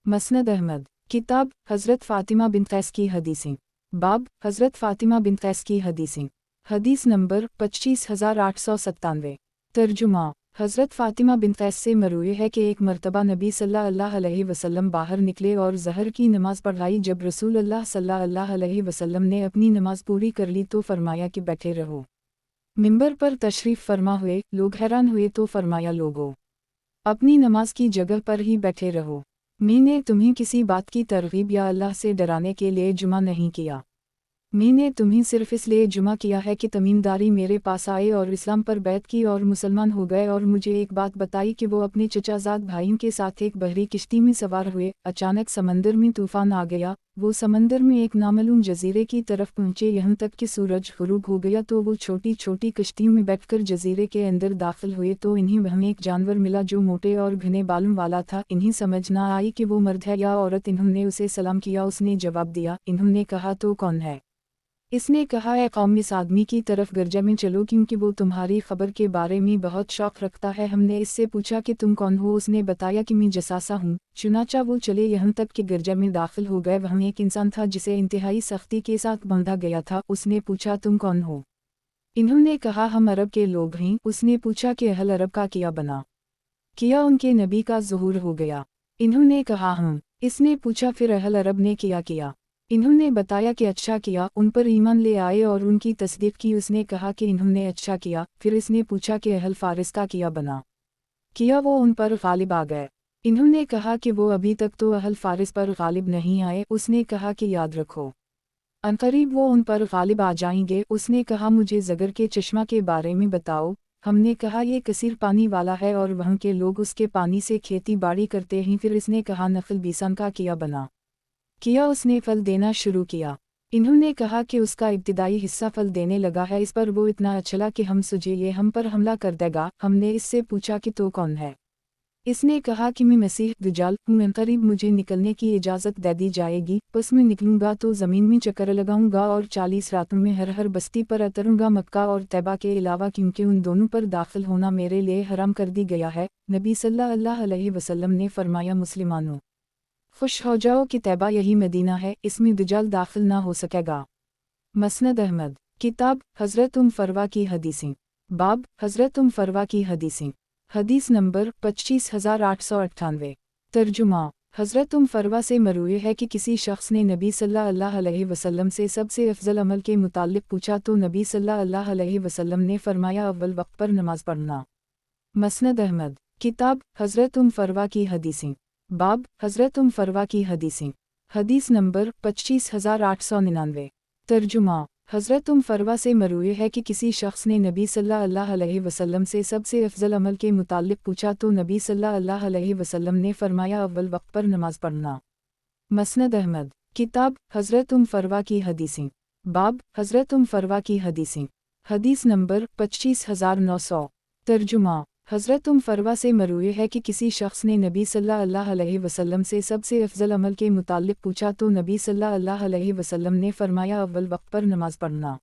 मसनद अहमद, किताब हज़रत फ़ातिमा बिन कैस की हदीसें, बाब हज़रत फ़ातिमा बिन कैस की हदीसें। हदीस नंबर 25897। तर्जुमा, हज़रत फ़ातिमा बिन कैस से मरूए है कि एक मरतबा नबी सल्लल्लाहु अलैहि वसल्लम बाहर निकले और ज़हर की नमाज़ पढ़ाई। जब रसूलुल्लाह सल्लल्लाहु अलैहि वसल्लम ने अपनी नमाज़ पूरी कर ली तो फरमाया कि बैठे रहो। मिंबर पर तशरीफ़ फरमा हुए लोग हैरान हुए तो फरमाया, लोगों, अपनी नमाज की जगह पर ही बैठे रहो। मैंने तुम्हें किसी बात की तरगीब या अल्लाह से डराने के लिए जुमा नहीं किया। मैंने तुम्हें सिर्फ इसलिए जुमा किया है कि तमीमदारी मेरे पास आए और इस्लाम पर बैत की और मुसलमान हो गए और मुझे एक बात बताई कि वो अपने चचाजाद भाइयों के साथ एक बहरी किश्ती में सवार हुए। अचानक समंदर में तूफान आ गया। वो समंदर में एक नामालूम जजीरे की तरफ पहुंचे। यहाँ तक कि सूरज गुरूब हो गया तो वो छोटी छोटी कश्तियों में बैठकर जजीरे के अंदर दाखिल हुए तो इन्हें वहाँ एक जानवर मिला जो मोटे और घने बालों वाला था। इन्हें समझ न आई कि वो मर्द है या औरत। इन्होंने उसे सलाम किया। उसने जवाब दिया। इन्होंने कहा, तो कौन है? इसने कहा, ए कौम, इस आदमी की तरफ गिरजा में चलो क्योंकि वो तुम्हारी खबर के बारे में बहुत शौक रखता है। हमने इससे पूछा कि तुम कौन हो? उसने बताया कि मैं जसासा हूँ। चुनाचा वो चले यहाँ तक कि गिरजा में दाखिल हो गए। वहाँ एक इंसान था जिसे इंतहाई सख्ती के साथ बांधा गया था। उसने पूछा, तुम कौन हो? इन्होंने कहा, हम अरब के लोग हैं। उसने पूछा कि अहल अरब का क्या बना? किया उनके नबी का ज़ुहूर हो गया। इन्होंने कहा हम। इसने पूछा फिर अहल अरब ने किया। इन्होंने बताया कि अच्छा किया, उन पर ईमान ले आए और उनकी तस्दीक की। उसने कहा कि इन्होंने अच्छा किया। फिर इसने पूछा कि अहल फारिस का किया बना। किया वो उन पर गालिब आ गए। इन्होंने कहा कि वो अभी तक तो अहल फारिस पर गालिब नहीं आए। उसने कहा कि याद रखो, अनकरीब वो उन पर गालिब आ जाएंगे। उसने कहा मुझे ज़गर के चश्मा के बारे में बताओ। हमने कहा ये कसीर पानी वाला है और वहाँ के लोग उसके पानी से खेती बाड़ी करते हैं। फिर इसने कहा नखल बीसन का किया बना। किया उसने फल देना शुरू किया। इन्होंने कहा कि उसका इब्तिदाई हिस्सा फल देने लगा है। इस पर वो इतना अचला कि हम सुझे ये हम पर हमला कर देगा। हमने इससे पूछा कि तो कौन है? इसने कहा कि मैं मसीह दज्जाल हूँ, करीब मुझे निकलने की इजाज़त दे दी जाएगी। बस मैं निकलूँगा तो ज़मीन में चक्कर लगाऊँगा और 40 रातों में हर बस्ती पर उतरूँगा, मक्का और तैबा के अलावा, क्योंकि उन दोनों पर दाखिल होना मेरे लिए हराम कर दी गया है। नबी सल्लल्लाहु अलैहि वसल्लम ने फरमाया, मुसलमानों खुश हो जाओ कि तैबा यही मदीना है, इसमें दज्जाल दाखिल ना हो सकेगा। मसनद अहमद। किताब हज़रत फरवा की हदीसें। बाब हज़रत फरवा की हदीसें। हदीस नंबर 25898। तर्जुमा। हज़रत फरवा से मरूए है कि किसी शख्स ने नबी सल्लल्लाहु अलैहि वसल्लम से सबसे अफजल अमल के मुताल्लिक़ पूछा तो नबी सल्लल्लाहु अलैहि वसल्लम ने फरमाया, अव्वल वक्त पर नमाज पढ़ना। मसनद अहमद। किताब हज़रत फरवा की हदीसें। बाब हज़रत फरवा की हदीसें। हदीस नंबर 25899। तर्जुमा। हज़रत फरवा से मरूए है कि किसी शख्स ने नबी सल्लल्लाहु अलैहि वसल्लम से सबसे अफजल अमल के मुताल्लिक़ पूछा तो नबी सल्लल्लाहु अलैहि वसल्लम ने फरमाया, अव्वल वक्त पर नमाज पढ़ना। मसनद अहमद। किताब हज़रत फरवा की हदीसें। बाब हज़रत फरवा की हदीसें। हदीस नंबर 25900। तर्जुमा। हज़रत फरवा से मरूए है कि किसी शख्स ने नबी सल्लल्लाहु अलैहि वसल्लम से सबसे अफजल अमल के मुताल्लिक़ पूछा तो नबी सल्लल्लाहु अलैहि वसल्लम ने फरमाया, अव्वल वक्त पर नमाज पढ़ना।